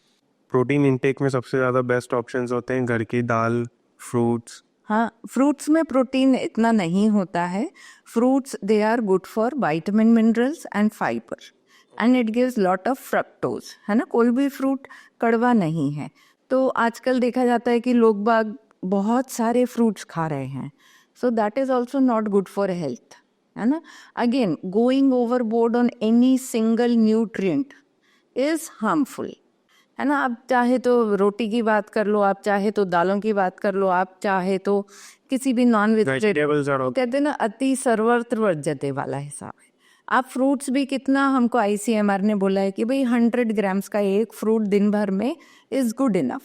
प्रोटीन इंटेक में सबसे ज़्यादा बेस्ट ऑप्शंस होते हैं घर की दाल, फ्रूट्स। हाँ, फ्रूट्स में प्रोटीन इतना नहीं होता है। Fruits they are good for vitamin, minerals and fibre and it gives lot of fructose, है ना। कोई भी फ्रूट कड़वा नहीं है। तो आजकल देखा जाता है कि लोग बाग बहुत सारे फ्रूट्स खा रहे हैं, so that is also not good for health, है ना। Again, going overboard on any single nutrient is harmful, है ना। आप चाहे तो रोटी की बात कर लो, आप चाहे तो दालों की बात कर लो, आप चाहे तो किसी भी नॉन वेजिटेबल, कहते हैं ना अति सर्वत्र वर्ज्यते वाला हिसाब है। आप फ्रूट्स भी कितना, हमको ICMR ने बोला है कि भाई 100 ग्राम्स का एक फ्रूट दिन भर में इज़ गुड इनफ।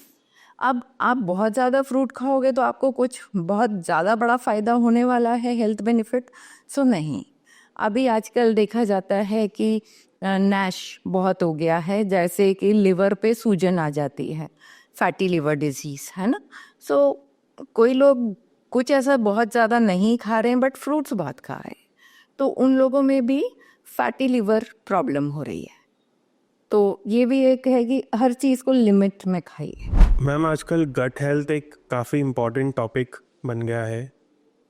अब आप बहुत ज़्यादा फ्रूट खाओगे तो आपको कुछ बहुत ज़्यादा बड़ा फ़ायदा होने वाला है, हेल्थ बेनिफिट, सो नहीं। अभी आजकल देखा जाता है कि नैश बहुत हो गया है, जैसे कि लिवर पे सूजन आ जाती है, फैटी लिवर डिजीज़, है ना। सो कोई लोग कुछ ऐसा बहुत ज़्यादा नहीं खा रहे हैं बट फ्रूट्स बहुत खा रहे हैं, तो उन लोगों में भी फैटी लिवर प्रॉब्लम हो रही है। तो ये भी एक है कि हर चीज़ को लिमिट में खाइए। मैम, आजकल गट हेल्थ एक काफ़ी इम्पॉर्टेंट टॉपिक बन गया है,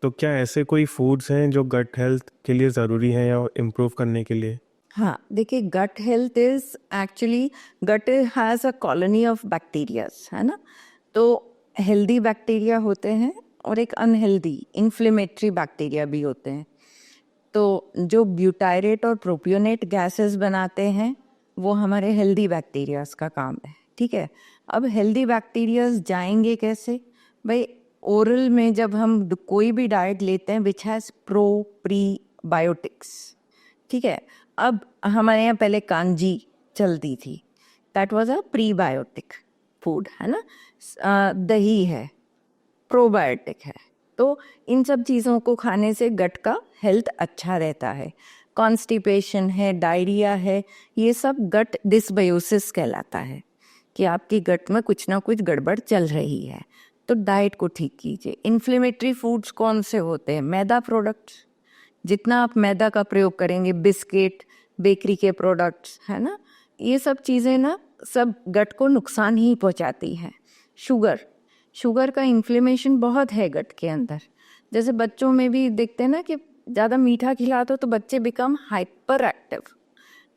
तो क्या ऐसे कोई फूड्स हैं जो गट हेल्थ के लिए ज़रूरी हैं या इम्प्रूव करने के लिए? हाँ, देखिए, gut health is actually, gut has a colony of bacterias, है ना। तो हेल्दी बैक्टीरिया होते हैं और एक अनहेल्दी इन्फ्लेमेटरी बैक्टीरिया भी होते हैं। तो जो ब्यूटायरेट और प्रोपियोनेट गैसेस बनाते हैं वो हमारे हेल्दी बैक्टीरियाज का काम है, ठीक है। अब हेल्दी बैक्टीरियाज जाएंगे कैसे भाई? ओरल में जब हम कोई भी डाइट लेते हैं विच हैज़ प्रीबायोटिक्स, ठीक है। अब हमारे यहाँ पहले कांजी चलती थी, that was a prebiotic food, है ना। दही है, प्रोबायोटिक है। तो इन सब चीज़ों को खाने से गट का हेल्थ अच्छा रहता है। कॉन्स्टिपेशन है, डायरिया है, ये सब गट डिसबायोसिस कहलाता है कि आपकी गट में कुछ ना कुछ गड़बड़ चल रही है। तो डाइट को ठीक कीजिए। इन्फ्लेमेटरी फूड्स कौन से होते हैं? मैदा प्रोडक्ट्स, जितना आप मैदा का प्रयोग करेंगे, बिस्किट, बेकरी के प्रोडक्ट्स, है ना, ये सब चीज़ें ना सब गट को नुकसान ही पहुंचाती हैं। शुगर का इन्फ्लेमेशन बहुत है गट के अंदर। जैसे बच्चों में भी देखते हैं ना कि ज़्यादा मीठा खिला दो तो बच्चे बिकम हाइपर एक्टिव,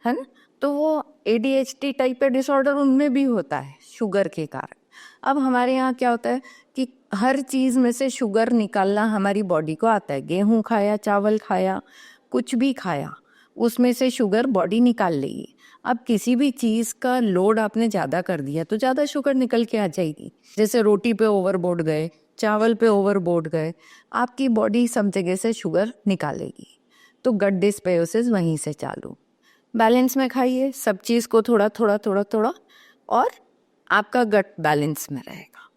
है ना। तो वो ADHD टाइप का डिसऑर्डर उनमें भी होता है शुगर के कारण। अब हमारे यहाँ क्या होता है कि हर चीज़ में से शुगर निकालना हमारी बॉडी को आता है। गेहूँ खाया, चावल खाया, कुछ भी खाया, उसमें से शुगर बॉडी निकाल लेगी। अब किसी भी चीज़ का लोड आपने ज़्यादा कर दिया तो ज़्यादा शुगर निकल के आ जाएगी। जैसे रोटी पे ओवरबोर्ड गए, चावल पे ओवरबोर्ड गए, आपकी बॉडी सब जगह से शुगर निकालेगी। तो गट डिस्बायोसिस वहीं से चालू। बैलेंस में खाइए सब चीज़ को, थोड़ा थोड़ा थोड़ा थोड़ा, और आपका गट बैलेंस में रहेगा।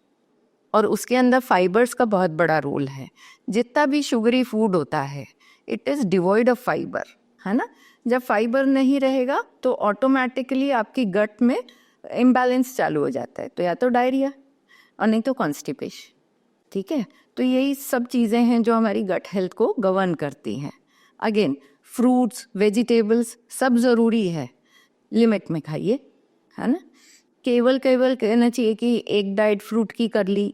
और उसके अंदर फाइबर्स का बहुत बड़ा रोल है। जितना भी शुगरी फूड होता है it is devoid of fibre, है ना। जब फाइबर नहीं रहेगा तो ऑटोमेटिकली आपकी गट में इम्बैलेंस चालू हो जाता है, तो या तो डायरिया और नहीं तो कॉन्स्टिपेशन, ठीक है। तो यही सब चीज़ें हैं जो हमारी गट हेल्थ को गवर्न करती हैं। अगेन, फ्रूट्स, वेजिटेबल्स सब ज़रूरी है, लिमिट में खाइए, है ना। केवल कहना चाहिए कि एक डाइट फ्रूट की कर ली,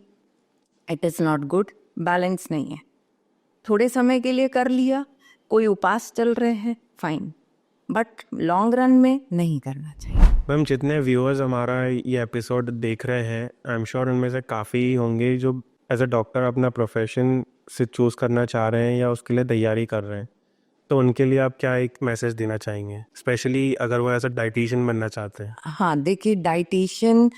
it is not good, balance नहीं है। थोड़े समय के लिए कर लिया, कोई उपास चल रहे हैं, फाइन, बट लॉन्ग रन में नहीं करना चाहिए। मैम जितने व्यूअर्स हमारा ये एपिसोड देख रहे हैं, आई एम श्योर उनमें से काफ़ी होंगे जो एज अ डॉक्टर अपना प्रोफेशन से चूज़ करना चाह रहे हैं या उसके लिए तैयारी कर रहे हैं, तो उनके लिए आप क्या एक मैसेज देना चाहेंगे, स्पेशली अगर वो एज अ डाइटिशियन बनना चाहते हैं? हाँ, देखिए डाइटिशियन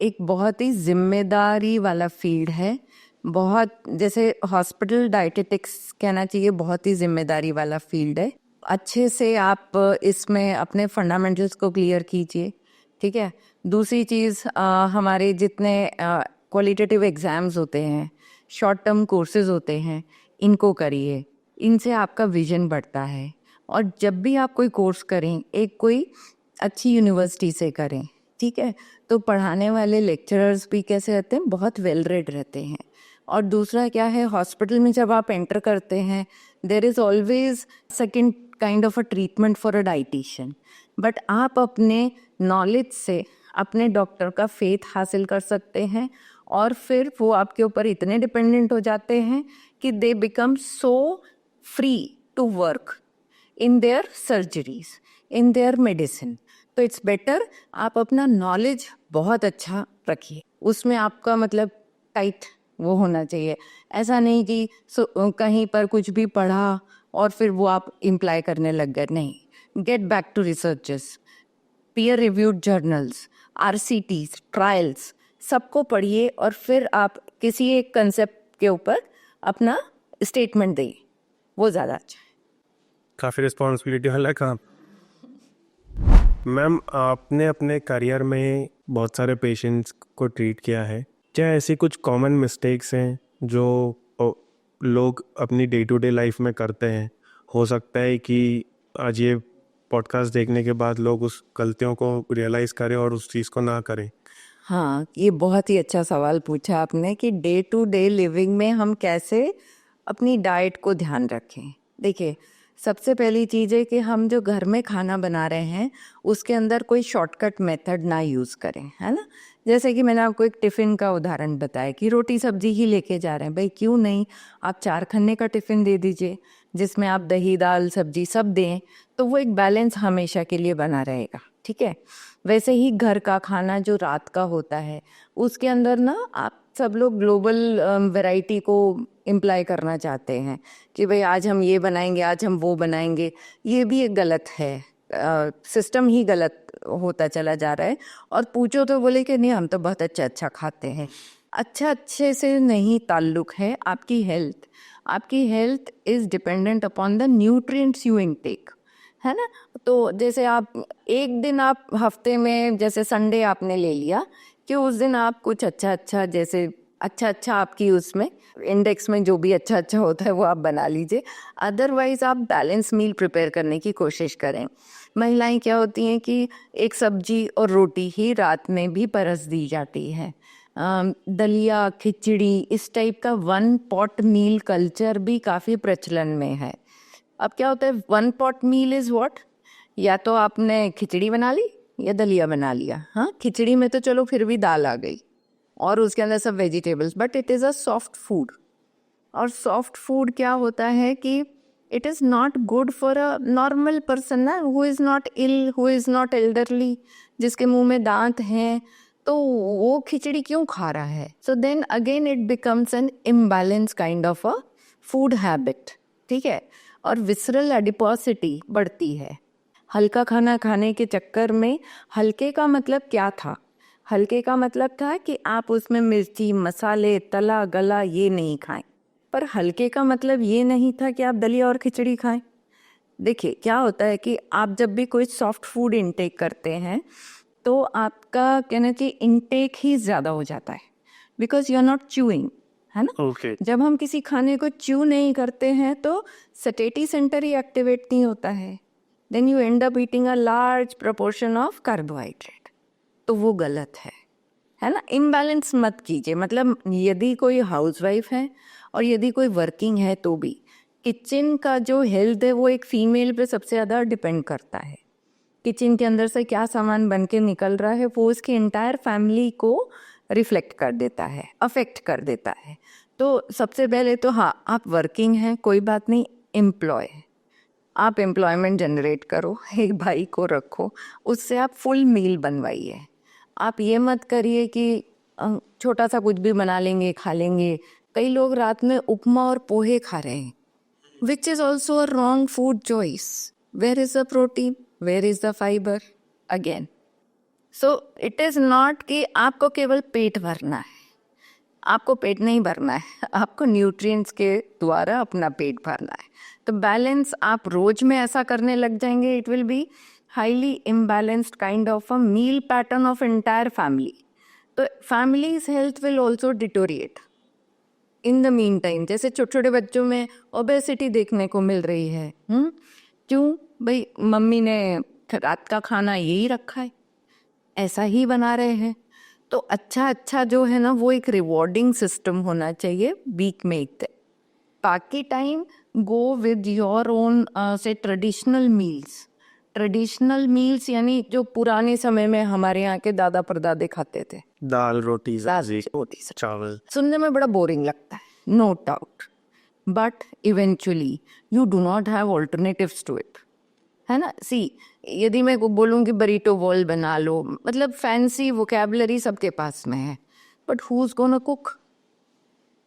एक बहुत ही जिम्मेदारी वाला फील्ड है। बहुत, जैसे हॉस्पिटल डाइटेटिक्स कहना चाहिए, बहुत ही जिम्मेदारी वाला फील्ड है। अच्छे से आप इसमें अपने फंडामेंटल्स को क्लियर कीजिए, ठीक है। दूसरी चीज़, हमारे जितने क्वालिटेटिव एग्ज़ाम्स होते हैं, शॉर्ट टर्म कोर्सेज होते हैं, इनको करिए। इनसे आपका विजन बढ़ता है। और जब भी आप कोई कोर्स करें, एक कोई अच्छी यूनिवर्सिटी से करें, ठीक है। तो पढ़ाने वाले लेक्चरर्स भी कैसे रहते हैं, बहुत वेल रेड रहते हैं। और दूसरा क्या है, हॉस्पिटल में जब आप एंटर करते हैं, there is always second kind of a treatment for a dietitian. But आप अपने नॉलेज से अपने डॉक्टर का फेथ हासिल कर सकते हैं, और फिर वो आपके ऊपर इतने डिपेंडेंट हो जाते हैं कि they become so free to work in their surgeries, in their medicine. तो इट्स बेटर आप अपना नॉलेज बहुत अच्छा रखिए, उसमें आपका मतलब टाइट वो होना चाहिए। ऐसा नहीं कि कहीं पर कुछ भी पढ़ा और फिर वो आप इम्प्लाई करने लग गए, नहीं। Get back to researches, peer reviewed journals, RCTs, trials, सबको पढ़िए और फिर आप किसी एक कंसेप्ट के ऊपर अपना स्टेटमेंट दिए, वो ज़्यादा अच्छा है। काफ़ी रिस्पॉन्सिबिलिटी वाला काम। मैम आपने अपने करियर में बहुत सारे पेशेंट्स को ट्रीट किया है, क्या ऐसी कुछ कॉमन मिस्टेक्स हैं जो लोग अपनी डे टू डे लाइफ में करते हैं? हो सकता है कि आज ये पॉडकास्ट देखने के बाद लोग उस गलतियों को रियलाइज़ करें और उस चीज़ को ना करें। हाँ, ये बहुत ही अच्छा सवाल पूछा आपने कि डे टू डे लिविंग में हम कैसे अपनी डाइट को ध्यान रखें। देखिए, सबसे पहली चीज़ है कि हम जो घर में खाना बना रहे हैं, उसके अंदर कोई शॉर्टकट मेथड ना यूज़ करें, है ना। जैसे कि मैंने आपको एक टिफ़िन का उदाहरण बताया कि रोटी सब्जी ही लेके जा रहे हैं, भाई क्यों नहीं आप 4 खन्ने का टिफ़िन दे दीजिए, जिसमें आप दही दाल सब्जी सब दें, तो वो एक बैलेंस हमेशा के लिए बना रहेगा, ठीक है। वैसे ही घर का खाना जो रात का होता है, उसके अंदर ना आप सब लोग ग्लोबल वैरायटी को इम्प्लाई करना चाहते हैं कि भाई आज हम ये बनाएंगे, आज हम वो बनाएंगे। ये भी एक गलत है, सिस्टम ही गलत होता चला जा रहा है। और पूछो तो बोले कि नहीं हम तो बहुत अच्छा अच्छा खाते हैं। अच्छा अच्छे से नहीं ताल्लुक है आपकी हेल्थ। आपकी health is dependent upon the nutrients you intake, है ना। तो जैसे आप एक दिन, आप हफ्ते में जैसे संडे आपने ले लिया कि उस दिन आप कुछ अच्छा अच्छा, जैसे अच्छा अच्छा आपकी उसमें इंडेक्स में जो भी अच्छा अच्छा होता है वो आप बना लीजिए। अदरवाइज आप बैलेंस मील प्रिपेयर करने की कोशिश करें। महिलाएं क्या होती हैं कि एक सब्जी और रोटी ही रात में भी परस दी जाती है। दलिया खिचड़ी इस टाइप का वन पॉट मील कल्चर भी काफ़ी प्रचलन में है। अब क्या होता है, one pot meal is what, या तो आपने खिचड़ी बना ली या दलिया बना लिया। हाँ, खिचड़ी में तो चलो फिर भी दाल आ गई और उसके अंदर सब vegetables, but it is a soft food. और सॉफ्ट फूड क्या होता है कि it is not good for a normal person ना, who is not ill, who is not elderly, जिसके मुंह में दांत हैं, तो वो खिचड़ी क्यों खा रहा है। So then again it becomes an imbalance kind of a food habit, ठीक है। और विसरल एडिपोसिटी बढ़ती है हल्का खाना खाने के चक्कर में। हल्के का मतलब क्या था, हल्के का मतलब था कि आप उसमें मिर्ची मसाले तला गला ये नहीं खाएं। पर हल्के का मतलब ये नहीं था कि आप दलिया और खिचड़ी खाएं। देखिए क्या होता है कि आप जब भी कोई सॉफ्ट फूड इनटेक करते हैं तो आपका कहना चाहिए इनटेक ही ज़्यादा हो जाता है, because you are not chewing, है ना। ओके। जब हम किसी खाने को च्यू नहीं करते हैं तो सटेटी सेंटर ही एक्टिवेट नहीं होता है, then you end up eating a large proportion of carbohydrate. तो वो गलत है ना। इम्बैलेंस मत कीजिए। मतलब यदि कोई हाउसवाइफ है और यदि कोई वर्किंग है तो भी किचन का जो हेल्थ है वो एक फीमेल पे सबसे ज़्यादा डिपेंड करता है। किचन के अंदर से क्या सामान बन के निकल रहा है वो उसकी एंटायर फैमिली को रिफ्लेक्ट कर देता है, अफेक्ट कर देता है। तो सबसे पहले तो हाँ, आप वर्किंग हैं कोई बात नहीं, एम्प्लॉय है, आप एम्प्लॉयमेंट जनरेट करो, एक भाई को रखो, उससे आप फुल मील बनवाइए। आप ये मत करिए कि छोटा सा कुछ भी बना लेंगे खा लेंगे। कई लोग रात में उपमा और पोहे खा रहे हैं, which is also a wrong food choice. Where is the protein, where is the fibre again. So it is not कि आपको केवल पेट भरना है, आपको पेट नहीं भरना है, आपको न्यूट्रिएंट्स के द्वारा अपना पेट भरना है। तो बैलेंस आप रोज में ऐसा करने लग जाएंगे, it will be highly imbalanced kind of a meal pattern of entire family. तो family's health will also deteriorate in the mean time. जैसे छोटे छोटे बच्चों में ओबेसिटी देखने को मिल रही है। क्यों भाई, मम्मी ने रात का खाना यही रखा है, ऐसा ही बना रहे हैं। तो अच्छा अच्छा जो है ना, वो एक रिवॉर्डिंग सिस्टम होना चाहिए वीक में एक दिन। बाकी time go with your own से ट्रेडिशनल मील्स। ट्रेडिशनल मील्स यानी जो पुराने समय में हमारे यहाँ के दादा परदादे खाते थे, दाल रोटी सब्जी रोटी सब्जी। चावल। सुनने में बड़ा बोरिंग लगता है, no doubt, but eventually you do not have alternatives to it, है ना। सी, यदि मैं बोलूँ कि बरीटो बॉल बना लो, मतलब फैंसी वोकेबलरी सबके पास में है, but who is gonna cook?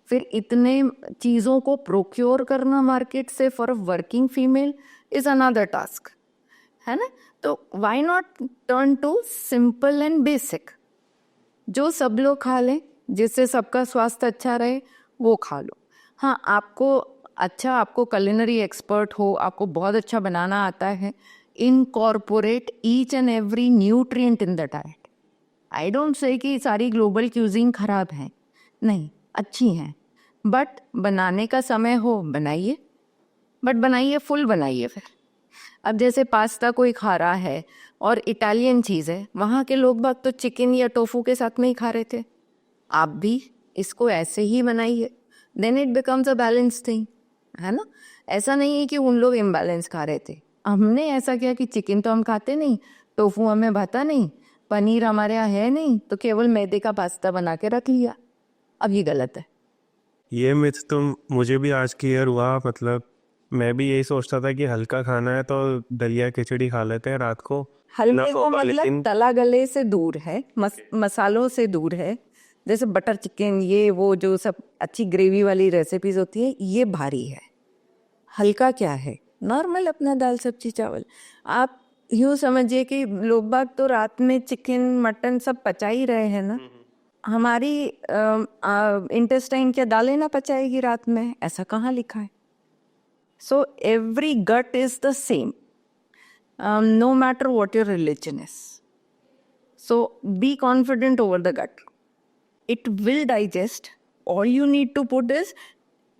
फिर इतने चीज़ों को प्रोक्योर करना मार्केट से for a working female is another task, है ना। तो why not turn to simple and basic, जो सब लोग खा लें, जिससे सबका स्वास्थ्य अच्छा रहे, वो खा लो। हाँ, आपको culinary एक्सपर्ट हो, आपको बहुत अच्छा बनाना आता है, incorporate each and every nutrient in the diet. I don't say कि सारी ग्लोबल क्यूजिंग खराब है, नहीं, अच्छी हैं, बट बनाने का समय हो बनाइए, बट बनाइए फुल बनाइए। फिर अब जैसे पास्ता कोई खा रहा है और इटालियन चीज़ है, वहाँ के लोग बाग तो चिकन या टोफू के साथ में ही खा रहे थे, आप भी इसको ऐसे ही बनाइए, then it becomes a balance thing, है ना। ऐसा नहीं है कि उन लोग इम्बैलेंस खा रहे थे, हमने ऐसा किया कि चिकन तो हम खाते नहीं, टोफू हमें भाता नहीं, पनीर हमारे यहाँ है नहीं, तो केवल मैदे का पास्ता बना के रख लिया। अब ये गलत है। ये मिथ तो मुझे भी आज क्लियर हुआ। मतलब मैं भी यही सोचता था कि हल्का खाना है तो दलिया खिचड़ी खा लेते हैं रात को। हल्के तो को मतलब तला गले से दूर है, मसालों से दूर है। जैसे बटर चिकन, ये वो जो सब अच्छी ग्रेवी वाली रेसिपीज होती है, ये भारी है। हल्का क्या है, नॉर्मल अपना दाल सब्जी चावल। आप यूँ समझिए कि लोग बाग तो रात में चिकन मटन सब पचा ही रहे हैं ना। हमारी इंटेस्टाइन क्या दालें ना पचाएगी रात में? ऐसा कहाँ लिखा है? So every gut is the same, no matter what your religion is. So be confident over the gut. It will digest. All you need to put is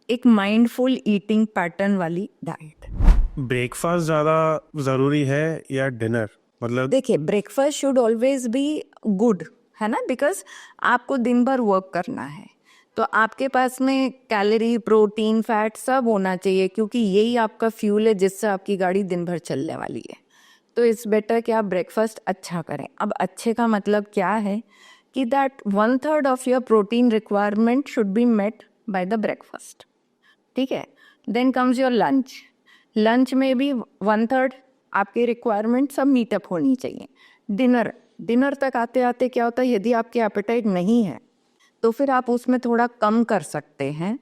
एक mindful eating pattern वाली diet. ब्रेकफास्ट ज़्यादा ज़रूरी है या dinner? मतलब देखिए, breakfast should always be good, है ना, बिकॉज आपको दिन भर वर्क करना है, तो आपके पास में कैलोरी, प्रोटीन, फैट सब होना चाहिए, क्योंकि यही आपका फ्यूल है जिससे आपकी गाड़ी दिन भर चलने वाली है। तो इट्स बेटर कि आप ब्रेकफास्ट अच्छा करें। अब अच्छे का मतलब क्या है कि that 1/3 of your protein requirement should be met by the breakfast, ठीक है। Then comes your lunch. Lunch में भी 1/3 आपकी रिक्वायरमेंट सब मीटअप होनी चाहिए। डिनर तक आते आते क्या होता है, यदि आपकी एपेटाइट नहीं है तो फिर आप उसमें थोड़ा कम कर सकते हैं।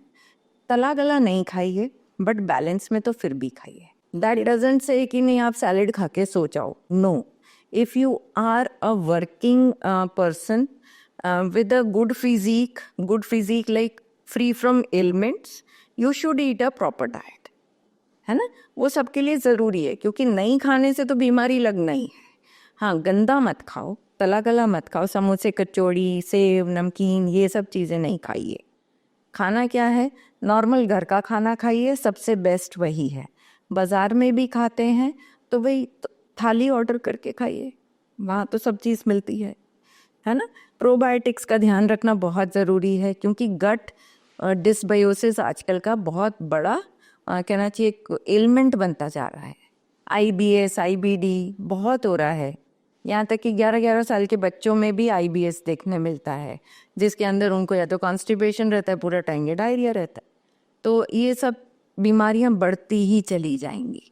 तला गला नहीं खाइए, बट बैलेंस में तो फिर भी खाइए। दैट डजंट से कि नहीं आप सैलेड खा के सो जाओ, no. If you are a working person with a good physique like free from elements, you should eat a proper diet, है ना। वो सबके लिए ज़रूरी है, क्योंकि नहीं खाने से तो बीमारी लगना ही है। हाँ, गंदा मत खाओ, तला गला मत खाओ, समोसे, कचौड़ी, सेव, नमकीन, ये सब चीज़ें नहीं खाइए। खाना क्या है, नॉर्मल घर का खाना खाइए, सबसे बेस्ट वही है। बाज़ार में भी खाते हैं तो वही थाली ऑर्डर करके खाइए, वहाँ तो सब चीज़ मिलती है ना। प्रोबायोटिक्स का ध्यान रखना बहुत ज़रूरी है, क्योंकि गट डिसबायोसिस आजकल का बहुत बड़ा कहना चाहिए एक एलिमेंट बनता जा रहा है। IBS, IBD बहुत हो रहा है, यहाँ तक कि 11-11 साल के बच्चों में भी IBS देखने मिलता है, जिसके अंदर उनको या तो कॉन्स्टिपेशन रहता है पूरा टाइम, या डायरिया रहता है। तो ये सब बीमारियाँ बढ़ती ही चली जाएंगी।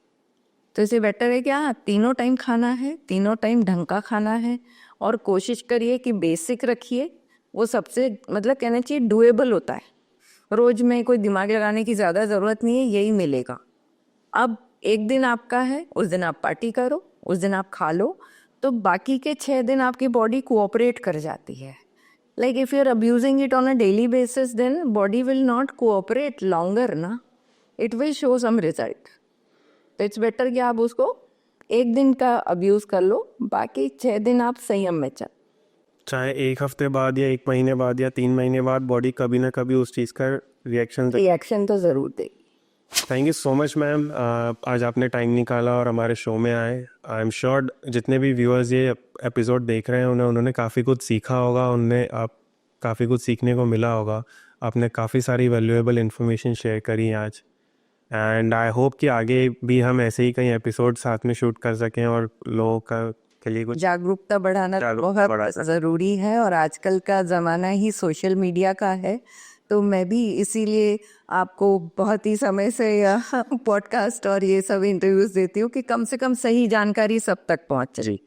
तो इससे बेटर है कि हाँ, तीनों टाइम खाना है, तीनों टाइम ढंग का खाना है, और कोशिश करिए कि बेसिक रखिए। वो सबसे मतलब कहना चाहिए डुएबल होता है, रोज में कोई दिमाग लगाने की ज़्यादा ज़रूरत नहीं है, यही मिलेगा। अब एक दिन आपका है, उस दिन आप पार्टी करो, उस दिन आप खा लो, तो बाकी के 6 दिन आपकी बॉडी कोऑपरेट कर जाती है। Like if you are abusing it on a daily basis, then body will not cooperate longer ना, it will show some result. तो इट्स बेटर कि आप उसको एक दिन का अब्यूज़ कर लो, बाकी 6 दिन आप संयम में चल। चाहे 1 हफ्ते बाद या 1 महीने बाद या 3 महीने बाद बॉडी कभी ना कभी उस चीज़ का रिएक्शन तो ज़रूर देगी। Thank you so much ma'am, आज आपने टाइम निकाला और हमारे शो में आए। आई एम श्योर जितने भी व्यूअर्स ये एपिसोड देख रहे हैं उन्होंने काफ़ी कुछ सीखा होगा, उनने आप काफ़ी कुछ सीखने को मिला होगा। आपने काफ़ी सारी वैल्यूएबल इन्फॉर्मेशन शेयर करी आज, एंड आई होप कि आगे भी हम ऐसे ही कई एपिसोड साथ में शूट कर सकें और लोगों का के लिए कुछ जागरूकता बढ़ाना जागरूकता बढ़ा बहुत ज़रूरी है, और आजकल का ज़माना ही सोशल मीडिया का है। तो मैं भी इसीलिए आपको बहुत ही समय से पॉडकास्ट और ये सब इंटरव्यूज़ देती हूँ कि कम से कम सही जानकारी सब तक पहुँचे। जी,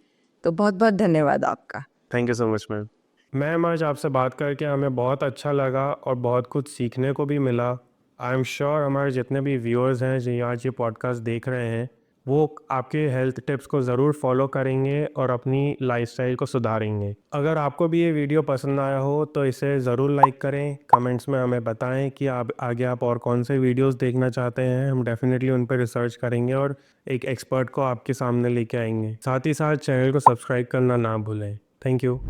तो बहुत बहुत धन्यवाद आपका। Thank you so much ma'am. Ma'am आज आपसे बात करके हमें बहुत अच्छा लगा और बहुत कुछ सीखने को भी मिला। आई एम श्योर हमारे जितने भी व्यूअर्स हैं जो आज ये पॉडकास्ट देख रहे हैं वो आपके हेल्थ टिप्स को ज़रूर फॉलो करेंगे और अपनी लाइफस्टाइल को सुधारेंगे। अगर आपको भी ये वीडियो पसंद आया हो तो इसे ज़रूर लाइक करें, कमेंट्स में हमें बताएं कि आप आगे आप और कौन से वीडियोस देखना चाहते हैं। हम डेफिनेटली उन पर रिसर्च करेंगे और एक एक्सपर्ट को आपके सामने लेके आएंगे। साथ ही साथ चैनल को सब्सक्राइब करना ना भूलें। Thank you.